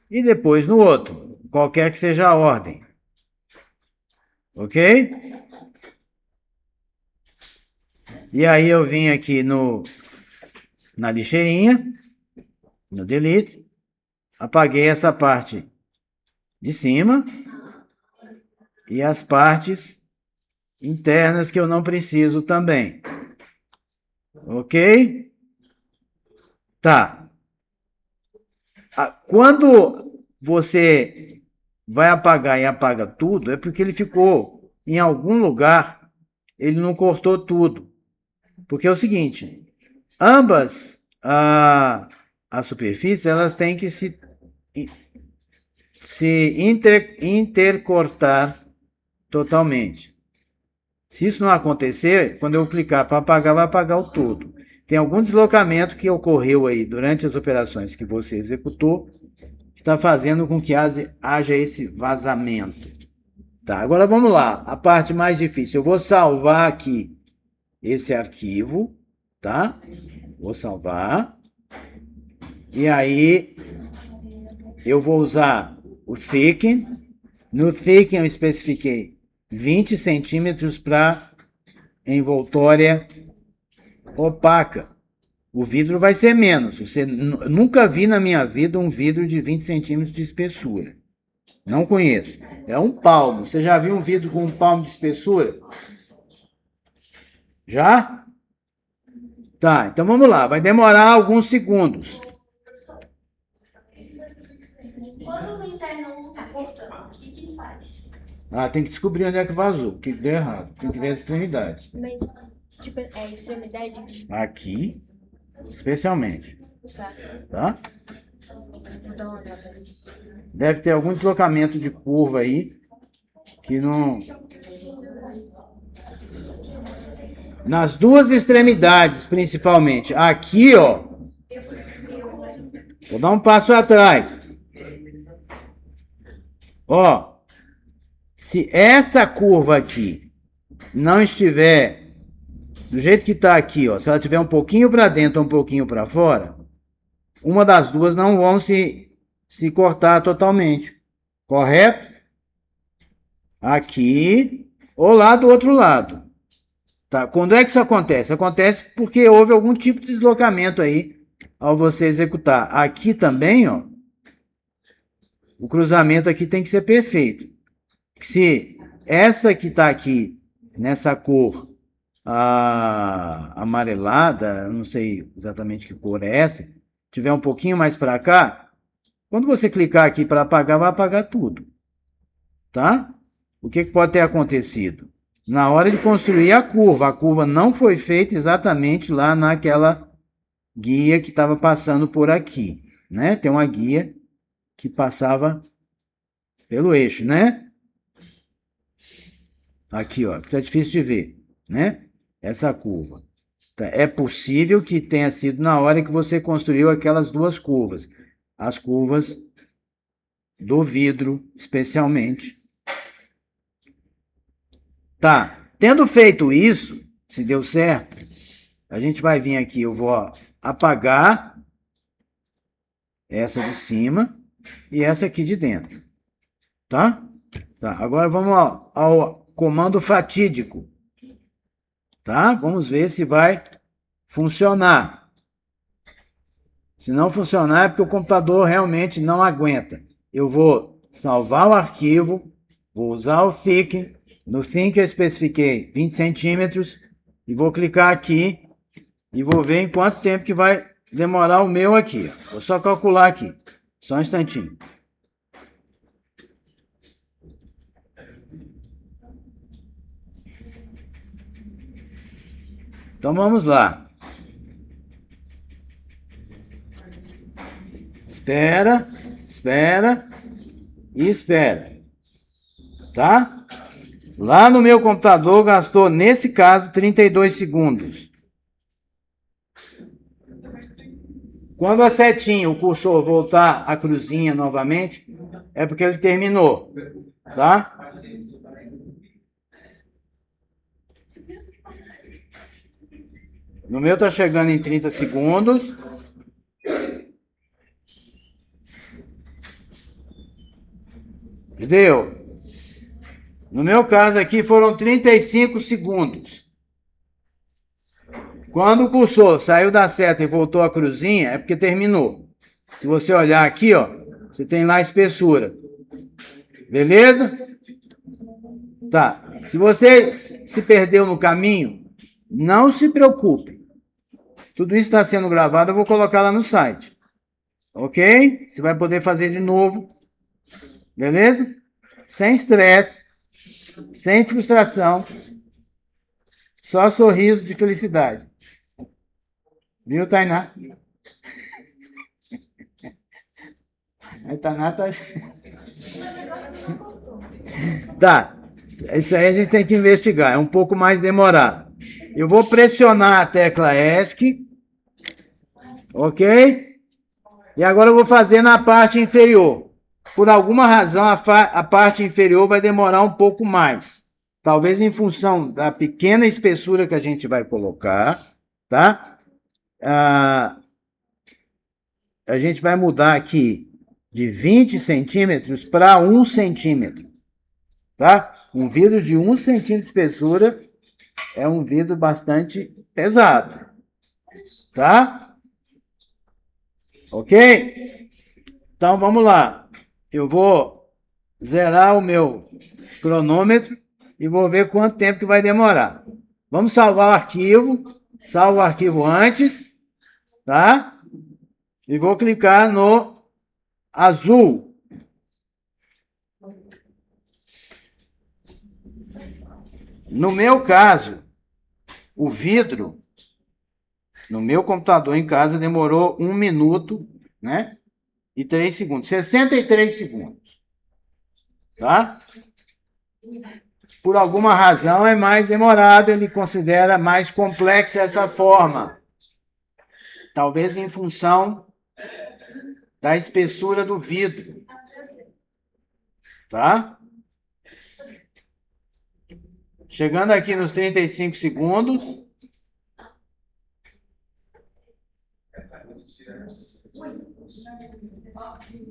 e depois no outro, qualquer que seja a ordem. Ok? E aí eu vim aqui na lixeirinha, no delete, apaguei essa parte de cima e as partes internas que eu não preciso também. Ok? Tá. Quando você vai apagar e apaga tudo, é porque ele ficou em algum lugar, ele não cortou tudo. Porque é o seguinte, ambas as superfícies, elas têm que se intercortar totalmente. Se isso não acontecer, quando eu clicar para apagar, vai apagar o todo. Tem algum deslocamento que ocorreu aí durante as operações que você executou, que está fazendo com que haja esse vazamento. Tá, agora vamos lá. A parte mais difícil. Eu vou salvar aqui esse arquivo, tá? Vou salvar. E aí, eu vou usar o thicken. No thicken eu especifiquei 20 centímetros para envoltória opaca. O vidro vai ser menos. Nunca vi na minha vida um vidro de 20 centímetros de espessura. Não conheço. É um palmo. Você já viu um vidro com um palmo de espessura? Já? Tá, então vamos lá. Vai demorar alguns segundos. Quando o interno não está cortando, o que que faz? Tem que descobrir onde é que vazou, o que deu errado. Tem que ver as extremidades. Mas, tipo, é extremidade? Aqui, especialmente. Tá? Vou dar uma olhada. Deve ter algum deslocamento de curva aí que não... Nas duas extremidades, principalmente. Aqui, ó. Vou dar um passo atrás. Ó. Se essa curva aqui não estiver do jeito que está aqui, ó, se ela estiver um pouquinho para dentro ou um pouquinho para fora, uma das duas não vão se cortar totalmente. Correto? Aqui ou lá do outro lado. Tá? Quando é que isso acontece? Acontece porque houve algum tipo de deslocamento aí ao você executar. Aqui também, ó, o cruzamento aqui tem que ser perfeito. Se essa que está aqui, nessa cor amarelada, eu não sei exatamente que cor é essa, tiver um pouquinho mais para cá, quando você clicar aqui para apagar, vai apagar tudo. Tá? O que pode ter acontecido? Na hora de construir a curva não foi feita exatamente lá naquela guia que estava passando por aqui, né? Tem uma guia que passava pelo eixo, né? Aqui, ó, tá difícil de ver, né? Essa curva. É possível que tenha sido na hora que você construiu aquelas duas curvas. As curvas do vidro, especialmente. Tá. Tendo feito isso, se deu certo, a gente vai vir aqui, eu vou apagar essa de cima e essa aqui de dentro. Tá? Tá. Agora vamos ao comando fatídico. Tá? Vamos ver se vai funcionar. Se não funcionar é porque o computador realmente não aguenta. Eu vou salvar o arquivo, vou usar o Thicken. No Thicken eu especifiquei 20 centímetros e vou clicar aqui e vou ver em quanto tempo que vai demorar o meu aqui. Vou só calcular aqui. Só um instantinho. Então vamos lá. Espera, espera e espera. Tá? Lá no meu computador gastou, nesse caso, 32 segundos. Quando a setinha, o cursor, voltar a cruzinha novamente, é porque ele terminou. Tá? No meu está chegando em 30 segundos. Deu. No meu caso aqui foram 35 segundos. Quando o cursor saiu da seta e voltou a cruzinha, é porque terminou. Se você olhar aqui, ó, você tem lá a espessura. Beleza? Tá. Se você se perdeu no caminho, não se preocupe. Tudo isso está sendo gravado, eu vou colocar lá no site. Ok? Você vai poder fazer de novo. Beleza? Sem estresse, sem frustração, só sorriso de felicidade. Viu, Tainá? A Tainá tá... Tá. Isso aí a gente tem que investigar. É um pouco mais demorado. Eu vou pressionar a tecla ESC. Ok? E agora eu vou fazer na parte inferior. Por alguma razão, a parte inferior vai demorar um pouco mais. Talvez em função da pequena espessura que a gente vai colocar, tá? A gente vai mudar aqui de 20 centímetros para 1 centímetro, tá? Um vidro de 1 centímetro de espessura é um vidro bastante pesado, tá? Ok? Então, vamos lá. Eu vou zerar o meu cronômetro e vou ver quanto tempo que vai demorar. Vamos salvar o arquivo. Salvo o arquivo antes, tá? E vou clicar no azul. No meu caso, o vidro, no meu computador em casa, demorou 1 minuto, né? E 3 segundos. 63 segundos. Tá? Por alguma razão é mais demorado, ele considera mais complexa essa forma. Talvez em função da espessura do vidro. Tá? Chegando aqui nos 35 segundos.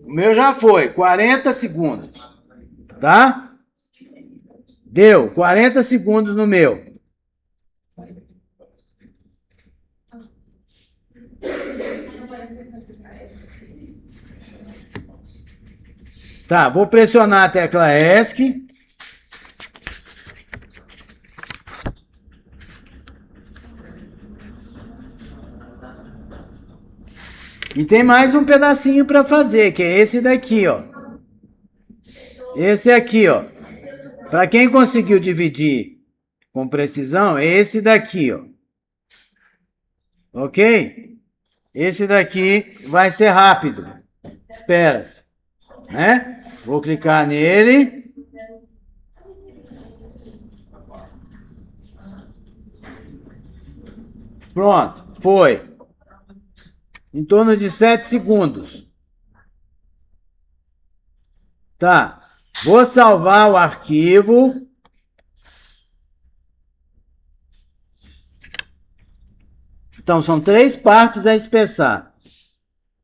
O meu já foi, 40 segundos. Tá? Deu 40 segundos no meu. Tá, vou pressionar a tecla ESC E tem mais um pedacinho para fazer, que é esse daqui, ó. Esse aqui, ó. Para quem conseguiu dividir com precisão, é esse daqui, ó. Ok? Esse daqui vai ser rápido. Espera-se. Né? Vou clicar nele. Pronto, foi. Em torno de 7 segundos. Tá. Vou salvar o arquivo. Então, são 3 partes a inspeçar.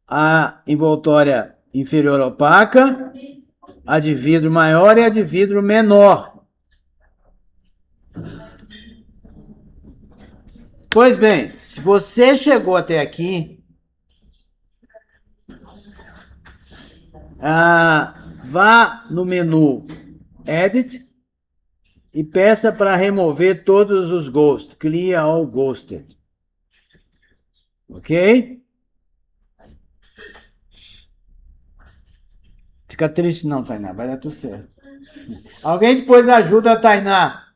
A envoltória inferior opaca, a de vidro maior e a de vidro menor. Pois bem, se você chegou até aqui, vá no menu Edit e peça para remover todos os ghosts. Clear all ghosted. Ok? Fica triste não, Tainá. Vai dar tudo certo. Alguém depois ajuda a Tainá.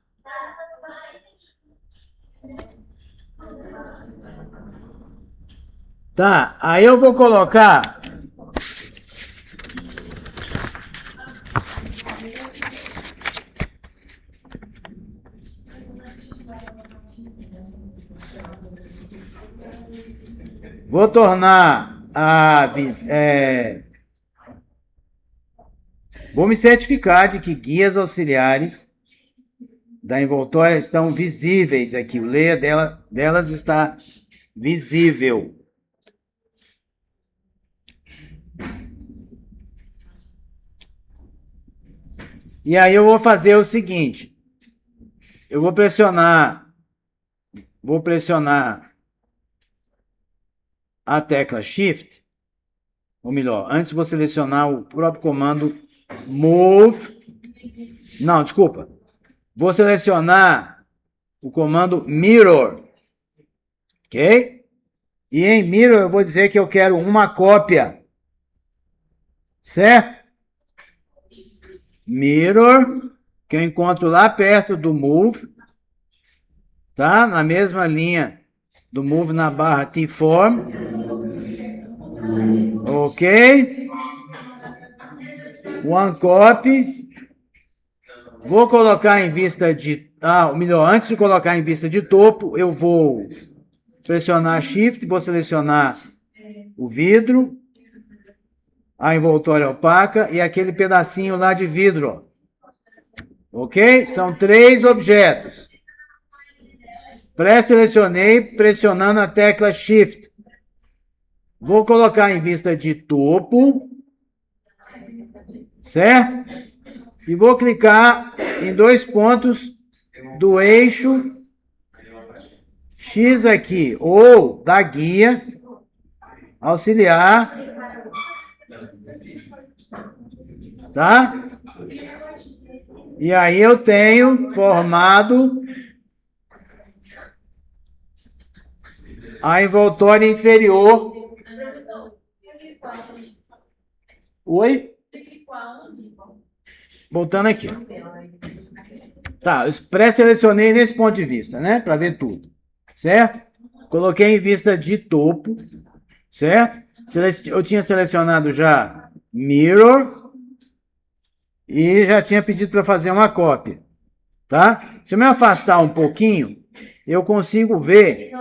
Tá, aí eu vou colocar... Vou tornar vou me certificar de que guias auxiliares da envoltória estão visíveis aqui. O layer delas está visível. E aí eu vou fazer o seguinte. Eu vou pressionar a tecla Shift, ou melhor, antes vou selecionar o próprio comando Move. Não, desculpa. Vou selecionar o comando Mirror. Ok? E em Mirror eu vou dizer que eu quero uma cópia. Certo? Mirror, que eu encontro lá perto do Move. Tá? Na mesma linha do Move na barra T-Form. Ok? One copy. Vou colocar em vista de... melhor, antes de colocar em vista de topo, eu vou pressionar Shift, vou selecionar o vidro, a envoltória opaca e aquele pedacinho lá de vidro. Ok? São 3 objetos. Pré-selecionei pressionando a tecla Shift. Vou colocar em vista de topo. Certo? E vou clicar em 2 pontos do eixo X aqui, ou da guia auxiliar. Tá? E aí eu tenho formado a envoltória inferior. Oi? Voltando aqui. Tá, eu pré-selecionei nesse ponto de vista, né? Para ver tudo. Certo? Coloquei em vista de topo. Certo? Eu tinha selecionado já Mirror. E já tinha pedido para fazer uma cópia. Tá? Se eu me afastar um pouquinho, eu consigo ver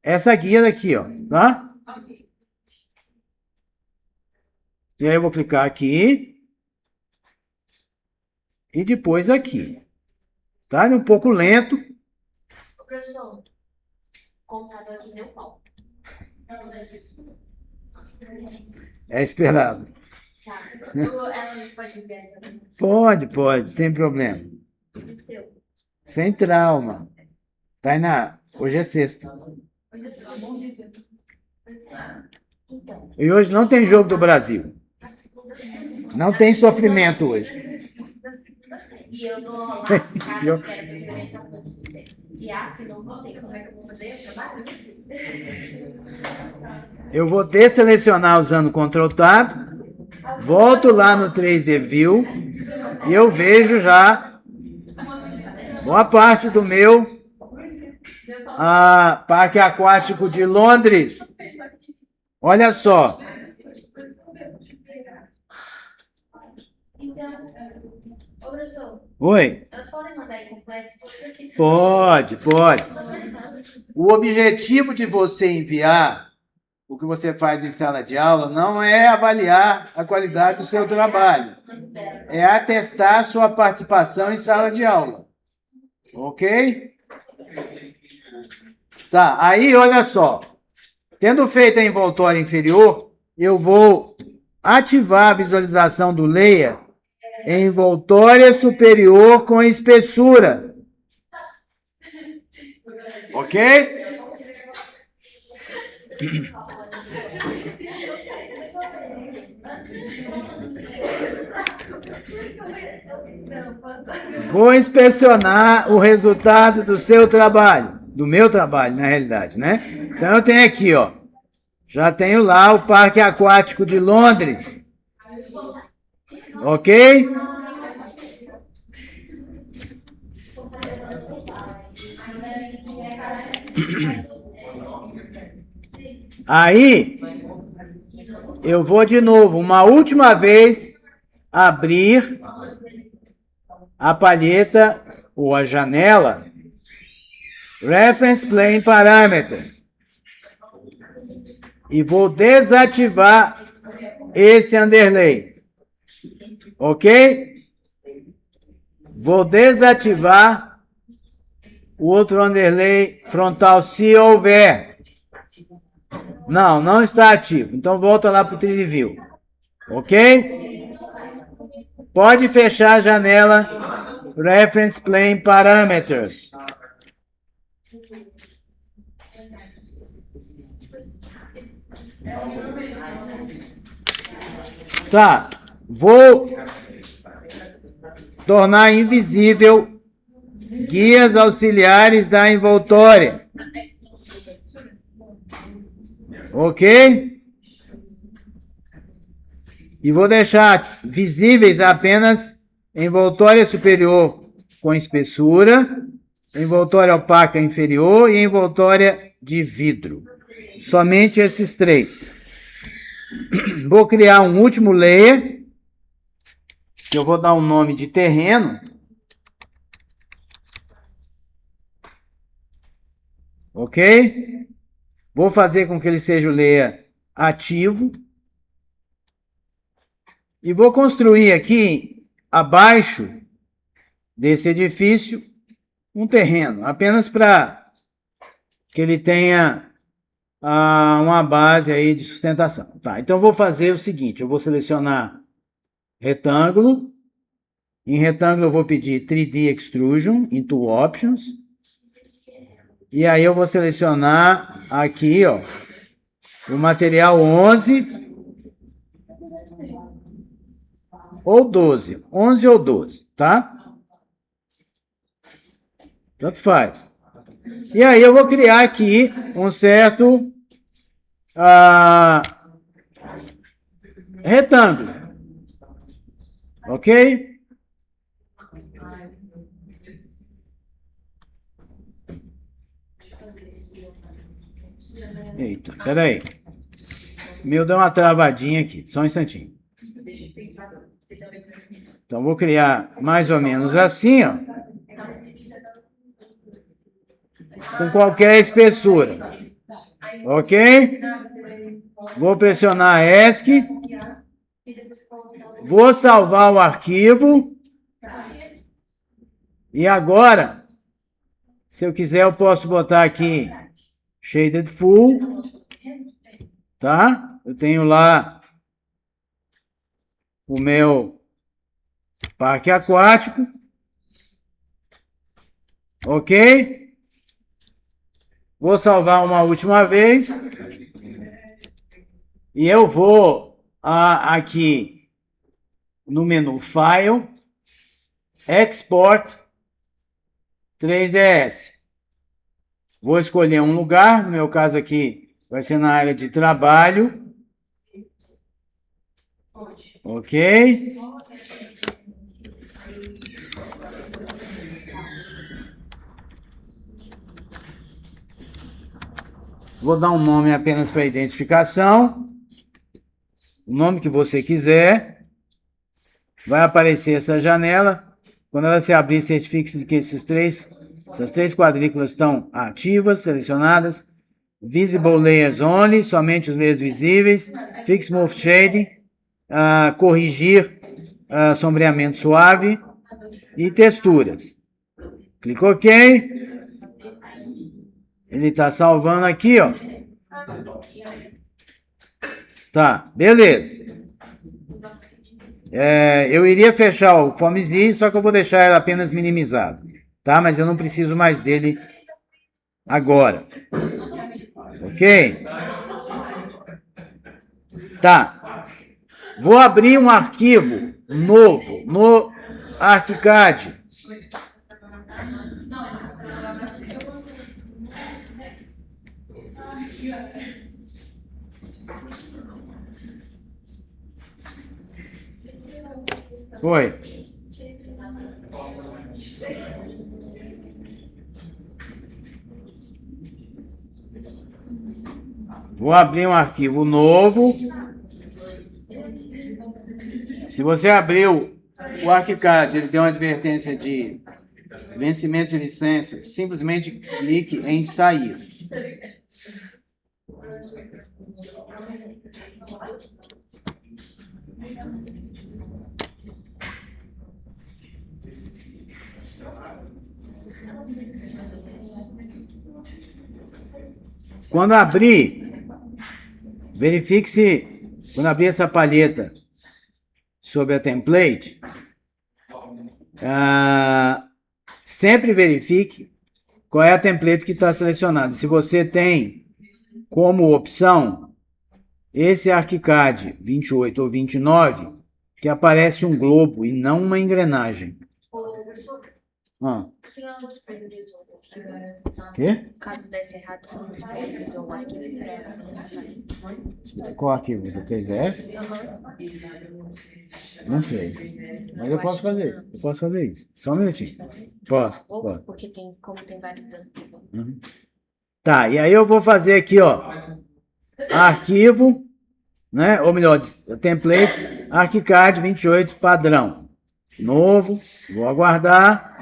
essa guia daqui, ó. Tá? E aí eu vou clicar aqui. E depois aqui. Tá? Um pouco lento. O professor, o computador aqui deu pau. É esperado. Ela pode ver também? Pode, sem problema. Sem trauma. Tainá, hoje é sexta. E hoje não tem jogo do Brasil. Não tem sofrimento hoje. E eu dou lá, cara, enviar, se não sei como é que eu vou fazer o trabalho? Eu vou desselecionar usando Ctrl Tab, volto lá no 3D View e eu vejo já boa parte do meu parque aquático de Londres. Olha só. Então, ô professor, Oi. elas podem mandar incompleto? Pode. O objetivo de você enviar o que você faz em sala de aula não é avaliar a qualidade do seu trabalho, é atestar a sua participação em sala de aula. Ok? Tá, aí olha só. Tendo feito a envoltória inferior, eu vou ativar a visualização do layer em envoltória superior com espessura. Ok? Vou inspecionar o resultado do seu trabalho, do meu trabalho, na realidade, né? Então, eu tenho aqui, ó, já tenho lá o Parque Aquático de Londres. Ok? Aí, eu vou de novo, uma última vez, abrir a palheta ou a janela Reference Plane Parameters. E vou desativar esse underlay. Ok? Vou desativar o outro underlay frontal se houver. Não está ativo. Então volta lá para o 3D View. Ok? Pode fechar a janela Reference Plane Parameters. Tá. Vou tornar invisível guias auxiliares da envoltória. Ok? E vou deixar visíveis apenas envoltória superior com espessura, envoltória opaca inferior e envoltória de vidro. Somente esses três. Vou criar um último layer, que eu vou dar um nome de terreno. Ok? Vou fazer com que ele seja o layer ativo. E vou construir aqui, abaixo desse edifício, um terreno, apenas para que ele tenha uma base aí de sustentação. Tá, então vou fazer o seguinte, eu vou selecionar retângulo. Em retângulo eu vou pedir 3D Extrusion into Options. E aí eu vou selecionar aqui, ó, o material 11 ou 12. 11 ou 12, tá? Tanto faz. E aí eu vou criar aqui um certo retângulo. Ok? Eita, peraí. Meu deu uma travadinha aqui, só um instantinho. Então, vou criar mais ou menos assim, ó. Com qualquer espessura. Ok? Vou pressionar ESC. Vou salvar o arquivo. E agora, se eu quiser, eu posso botar aqui Shaded Full. Tá? Eu tenho lá o meu parque aquático. Ok? Vou salvar uma última vez. E eu vou aqui no menu File, Export 3ds. Vou escolher um lugar, no meu caso aqui vai ser na área de trabalho. Ok? Vou dar um nome apenas para identificação. O nome que você quiser. Vai aparecer essa janela. Quando ela se abrir, certifique-se de que essas três quadrículas estão ativas, selecionadas. Visible Layers Only, somente os layers visíveis. Fix Smooth Shading. Corrigir sombreamento suave. E texturas. Clica OK. Ele está salvando aqui, ó. Tá, beleza. Eu iria fechar o FormZ, só que eu vou deixar ele apenas minimizado. Tá? Mas eu não preciso mais dele agora. Ok? Tá. Vou abrir um arquivo novo no ArchiCAD. Foi. Vou abrir um arquivo novo. Se você abriu o ArchiCAD, ele deu uma advertência de vencimento de licença, simplesmente clique em sair. Quando abrir, verifique se, quando abrir essa palheta sobre a template, sempre verifique qual é a template que está selecionada. Se você tem como opção esse ArchiCAD 28 ou 29, que aparece um globo e não uma engrenagem. Quê? Caso desse errado, você não disponibilizou o arquivo para... Qual arquivo? Do 3ds? Não sei. Mas eu posso fazer isso. Eu posso fazer isso. Só um minutinho. Posso. Porque como tem vários danos. Uhum. Tá, e aí eu vou fazer aqui, ó. Arquivo, né? Ou melhor, template, ArchiCAD 28 padrão. Novo. Vou aguardar.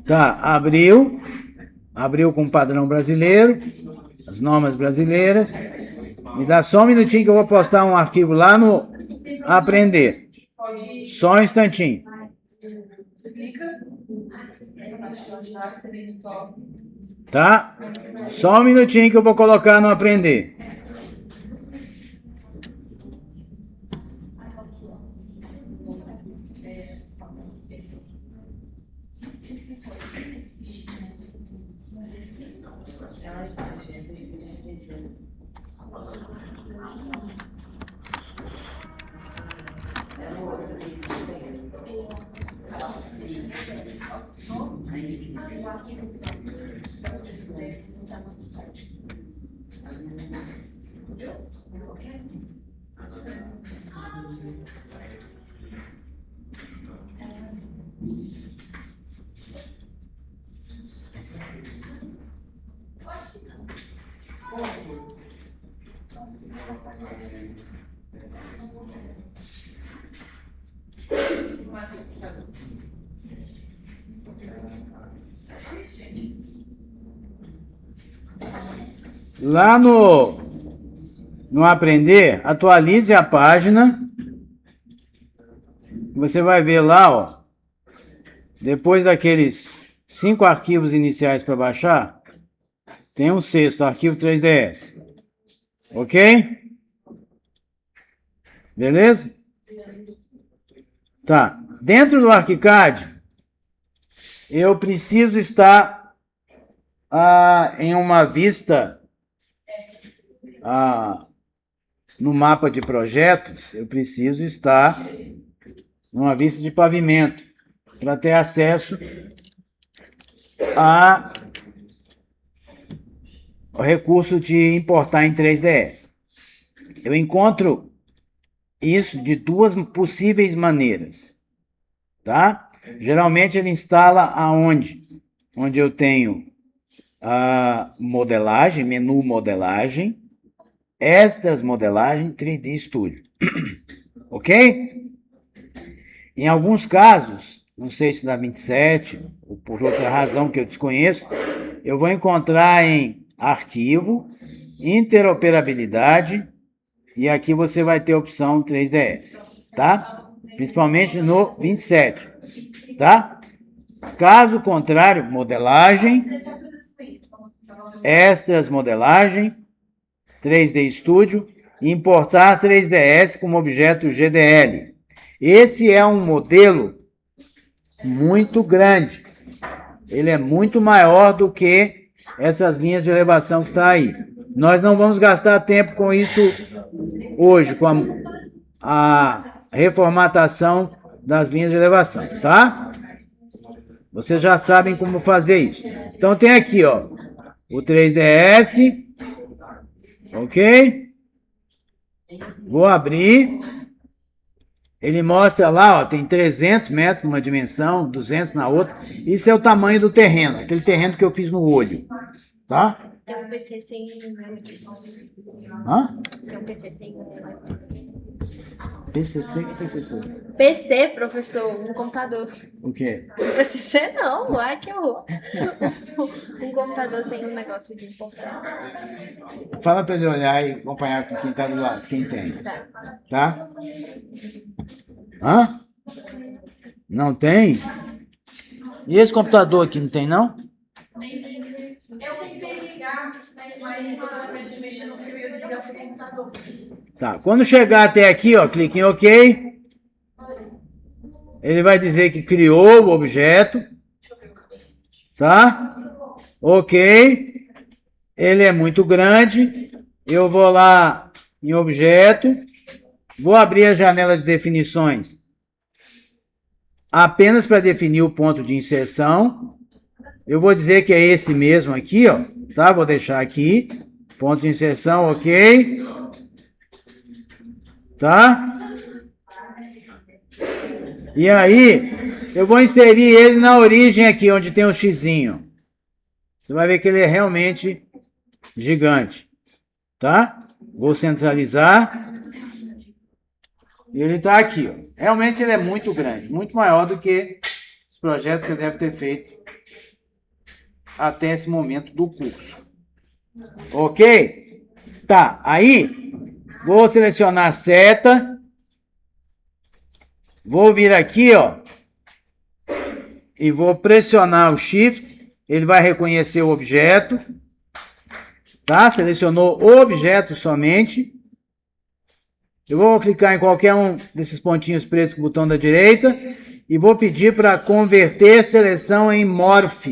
Tá, abriu. Abriu com o padrão brasileiro. As normas brasileiras. Me dá só um minutinho que eu vou postar um arquivo lá no Aprender. Só um instantinho. Tá? Só um minutinho que eu vou colocar no Aprender. Lá no Aprender, atualize a página. Você vai ver lá, ó. Depois daqueles 5 arquivos iniciais para baixar, tem um 6º, arquivo 3ds. Ok? Beleza? Tá. Dentro do ArchiCAD, eu preciso estar em uma vista no mapa de projetos, eu preciso estar numa vista de pavimento para ter acesso ao recurso de importar em 3ds. Eu encontro isso de duas possíveis maneiras, tá? Geralmente ele instala aonde? Onde eu tenho a modelagem, menu modelagem, extras modelagem, 3D Studio. Ok? Em alguns casos, não sei se na 27, ou por outra razão que eu desconheço, eu vou encontrar em arquivo, interoperabilidade, e aqui você vai ter a opção 3ds, tá? Principalmente no 27, tá? Caso contrário, modelagem, extras modelagem, 3D Studio, e importar 3ds como objeto GDL. Esse é um modelo muito grande. Ele é muito maior do que essas linhas de elevação que está aí. Nós não vamos gastar tempo com isso hoje, com a reformatação das linhas de elevação, tá? Vocês já sabem como fazer isso. Então tem aqui, ó, o 3ds, ok? Vou abrir. Ele mostra lá, ó, tem 300 metros numa dimensão, 200 na outra. Isso é o tamanho do terreno, aquele terreno que eu fiz no olho, tá? Tem um PC sem número de... Hã? Tem um PC sem número de... PCC? Que PCC? PC, professor, um computador. O quê? Um PCC não, ai que horror. Um computador sem um negócio de importar. Fala para ele olhar e acompanhar com quem está do lado, quem tem, Tá. tá? Hã? Não tem? E esse computador aqui não tem, não? Eu tentei ligar, mas na hora de mexer no fio eu desligar o computador. Tá, quando chegar até aqui, ó, clique em OK. Ele vai dizer que criou o objeto. Tá? OK. Ele é muito grande. Eu vou lá em objeto. Vou abrir a janela de definições. Apenas para definir o ponto de inserção. Eu vou dizer que é esse mesmo aqui, ó. Tá? Vou deixar aqui. Ponto de inserção, OK. Tá? E aí, eu vou inserir ele na origem aqui, onde tem o xizinho. Você vai ver que ele é realmente gigante. Tá? Vou centralizar. E ele está aqui, ó. Realmente ele é muito grande, muito maior do que os projetos que você deve ter feito até esse momento do curso. Ok? Tá, aí vou selecionar a seta. Vou vir aqui, ó. E vou pressionar o Shift. Ele vai reconhecer o objeto. Tá? Selecionou o objeto somente. Eu vou clicar em qualquer um desses pontinhos pretos com o botão da direita. E vou pedir para converter seleção em Morph,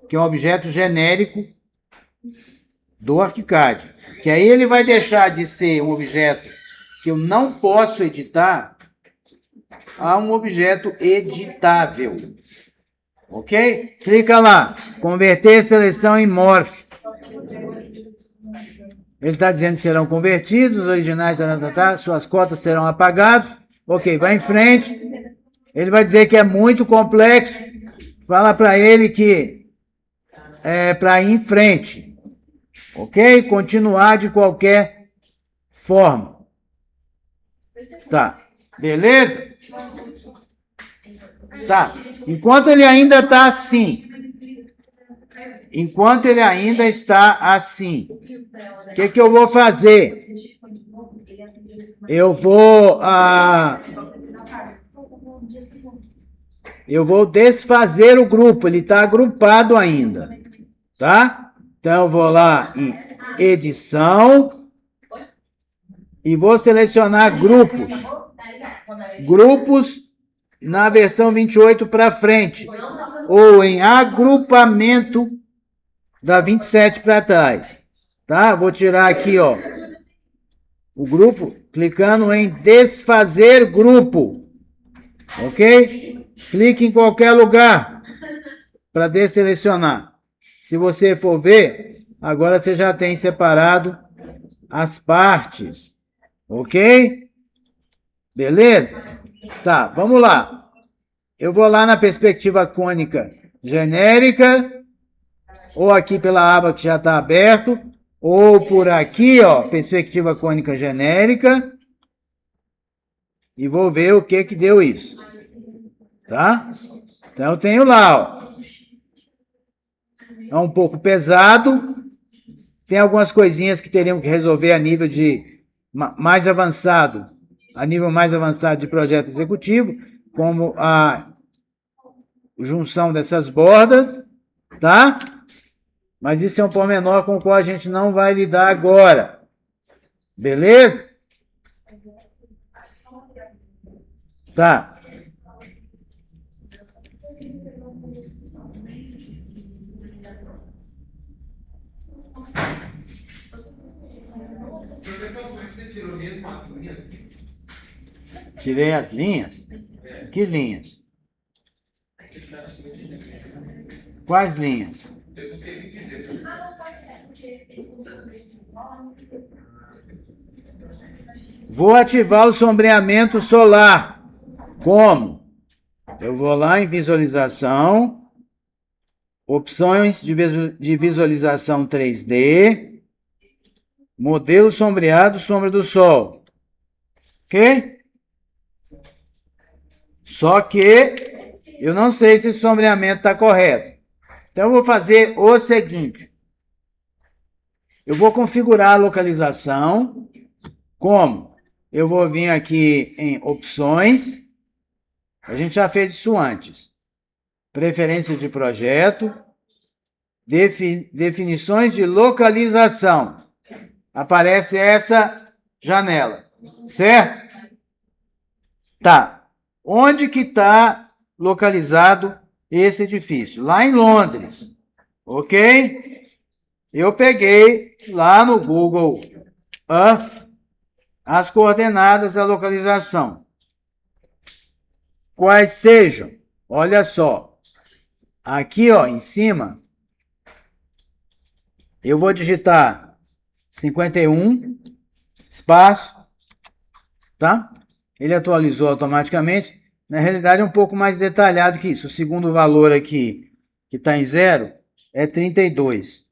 que é um objeto genérico do ArchiCAD. Que aí ele vai deixar de ser um objeto que eu não posso editar a um objeto editável. Ok? Clica lá. Converter seleção em Morph. Ele está dizendo que serão convertidos, os originais, suas cotas serão apagadas. Ok, vai em frente. Ele vai dizer que é muito complexo. Fala para ele que é para ir em frente. Ok? Continuar de qualquer forma. Tá. Beleza? Tá. Enquanto ele ainda está assim. Enquanto ele ainda está assim. O que eu vou fazer? Eu vou desfazer o grupo. Ele está agrupado ainda. Tá? Então, eu vou lá em edição e vou selecionar grupos. Grupos na versão 28 para frente. Ou em agrupamento da 27 para trás. tá? Vou tirar aqui, ó, o grupo, clicando em desfazer grupo, ok? Clique em qualquer lugar para desselecionar. Se você for ver, agora você já tem separado as partes, ok? Beleza? Tá, vamos lá. Eu vou lá na perspectiva cônica genérica, ou aqui pela aba que já está aberto, ou por aqui, ó, perspectiva cônica genérica, e vou ver o que que deu isso, tá? Então eu tenho lá, ó, é um pouco pesado, tem algumas coisinhas que teriam que resolver a nível de mais avançado, a nível mais avançado de projeto executivo, como a junção dessas bordas, tá? Mas isso é um pormenor com o qual a gente não vai lidar agora. Beleza? Tá. Professor, você tirou mesmo as linhas? Tirei as linhas? Que linhas? Quais linhas? Eu não sei o que dizer. Vou ativar o sombreamento solar. Como? Eu vou lá em visualização, opções de visualização 3D, modelo sombreado, sombra do sol. Ok? Só que eu não sei se esse sombreamento está correto. Então eu vou fazer o seguinte. Eu vou configurar a localização. Como? Eu vou vir aqui em opções. A gente já fez isso antes. Preferências de projeto. Definições de localização. Aparece essa janela. Certo? Tá. Onde que está localizado esse edifício? Lá em Londres. Ok? Eu peguei lá no Google Earth as coordenadas da localização. Quais sejam? Olha só. Aqui, ó, em cima, eu vou digitar 51, espaço, tá? Ele atualizou automaticamente. Na realidade, é um pouco mais detalhado que isso. O segundo valor aqui, que está em 0, é 32,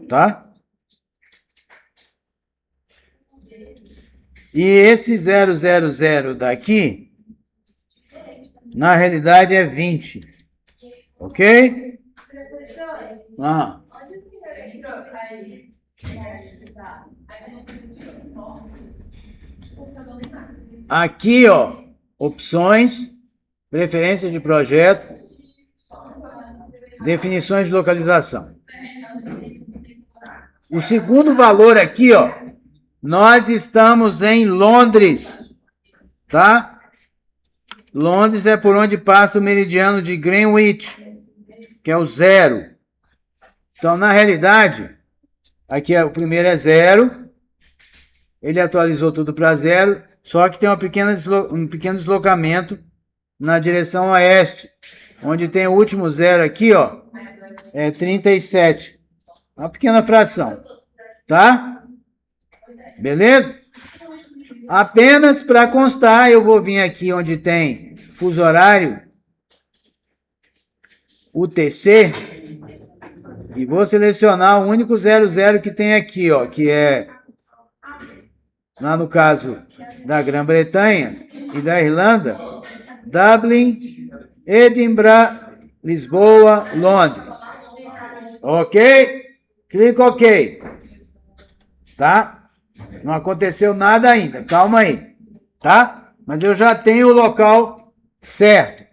tá? E esse 000 daqui, na realidade, é 20. Ok? Ah. Aqui, ó, opções, preferências de projeto, definições de localização. O segundo valor aqui, ó, nós estamos em Londres, tá? Londres é por onde passa o meridiano de Greenwich, que é o 0. Então, na realidade, aqui o primeiro é 0, ele atualizou tudo para 0, só que tem um pequeno deslocamento na direção oeste, onde tem o último 0 aqui, ó, é 37. Uma pequena fração, tá? Beleza? Apenas para constar, eu vou vir aqui onde tem fuso horário, UTC, e vou selecionar o único 00 que tem aqui, ó, que é, lá no caso da Grã-Bretanha e da Irlanda, Dublin, Edinburgh, Lisboa, Londres. Ok? Clica OK. Tá? Não aconteceu nada ainda, calma aí. Tá? Mas eu já tenho o local certo.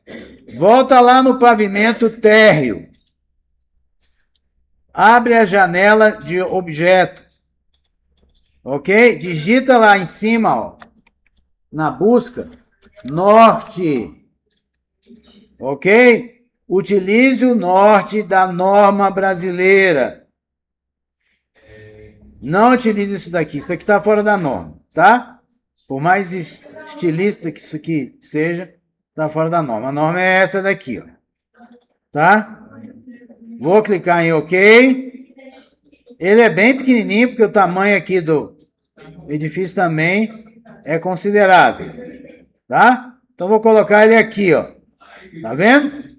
Volta lá no pavimento térreo. Abre a janela de objeto. Ok? Digita lá em cima, ó, na busca, norte. Ok? Utilize o norte da norma brasileira. Não utilize isso daqui. Isso aqui está fora da norma, tá? Por mais estilista que isso aqui seja, está fora da norma. A norma é essa daqui, ó. Tá? Vou clicar em OK. Ele é bem pequenininho, porque o tamanho aqui do edifício também é considerável. Tá? Então, vou colocar ele aqui, ó. Tá vendo?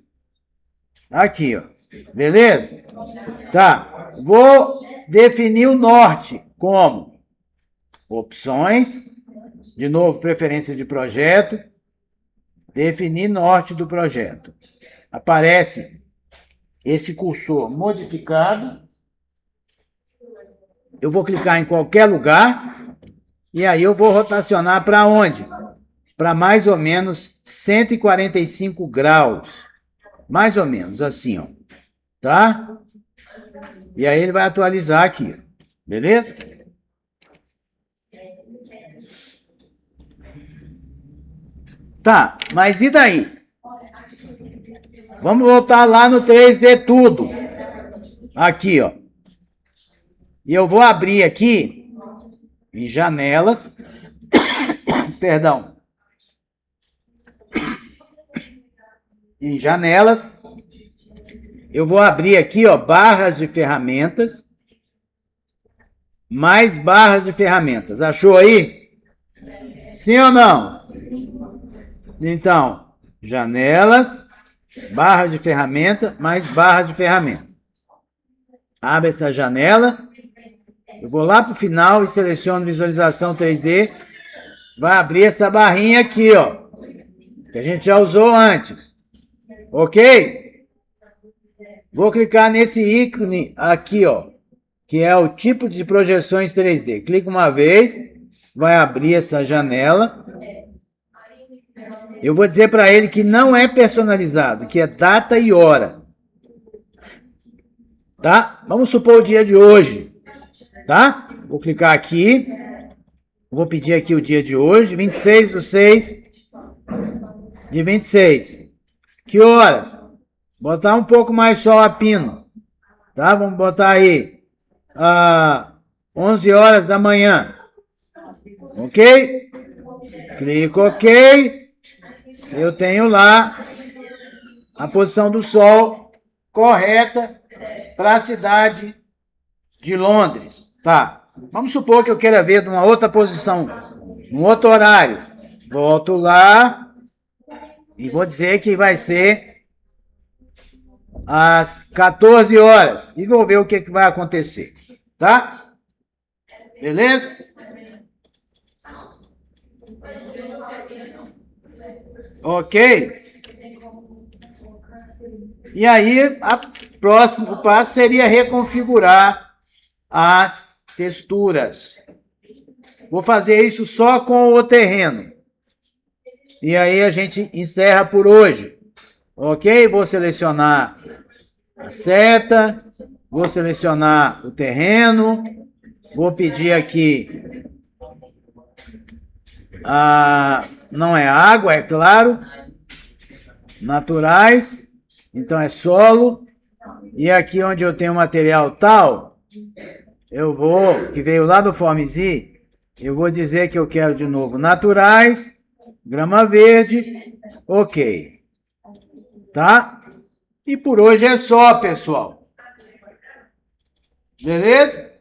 Aqui, ó. Beleza? Tá. Vou definir o norte como opções, de novo, preferência de projeto, definir norte do projeto. Aparece esse cursor modificado. Eu vou clicar em qualquer lugar e aí eu vou rotacionar para onde? Para mais ou menos 145 graus. Mais ou menos assim, ó. Tá? E aí ele vai atualizar aqui. Beleza? Tá, mas e daí? Vamos voltar lá no 3D tudo. Aqui, ó. E eu vou abrir aqui em janelas. Perdão. Em janelas. Eu vou abrir aqui, ó, barras de ferramentas. Mais barras de ferramentas. Achou aí? Sim ou não? Então, janelas, barras de ferramenta, mais barras de ferramenta. Abre essa janela. Eu vou lá para o final e seleciono visualização 3D. Vai abrir essa barrinha aqui, ó. Que a gente já usou antes. Ok? Vou clicar nesse ícone aqui, ó. Que é o tipo de projeções 3D. Clica uma vez. Vai abrir essa janela. Eu vou dizer para ele que não é personalizado, que é data e hora. Tá? Vamos supor o dia de hoje. Tá? Vou clicar aqui. Vou pedir aqui o dia de hoje, 26/6 de 26. Que horas? Botar um pouco mais sol a pino. Tá? Vamos botar aí 11 horas da manhã. Ok? Clico OK. Eu tenho lá a posição do sol correta para a cidade de Londres. Tá. Vamos supor que eu queira ver numa outra posição, num outro horário. Volto lá e vou dizer que vai ser às 14 horas. E vou ver o que vai acontecer. Tá? Beleza? Ok? E aí, o passo seria reconfigurar as texturas. Vou fazer isso só com o terreno. E aí a gente encerra por hoje. Ok? Vou selecionar a seta. Vou selecionar o terreno. Vou pedir aqui... não é água, é claro. Naturais. Então é solo. E aqui onde eu tenho material tal, eu vou, que veio lá do Forms-I, eu vou dizer que eu quero de novo naturais, grama verde, ok. Tá? E por hoje é só, pessoal. Beleza?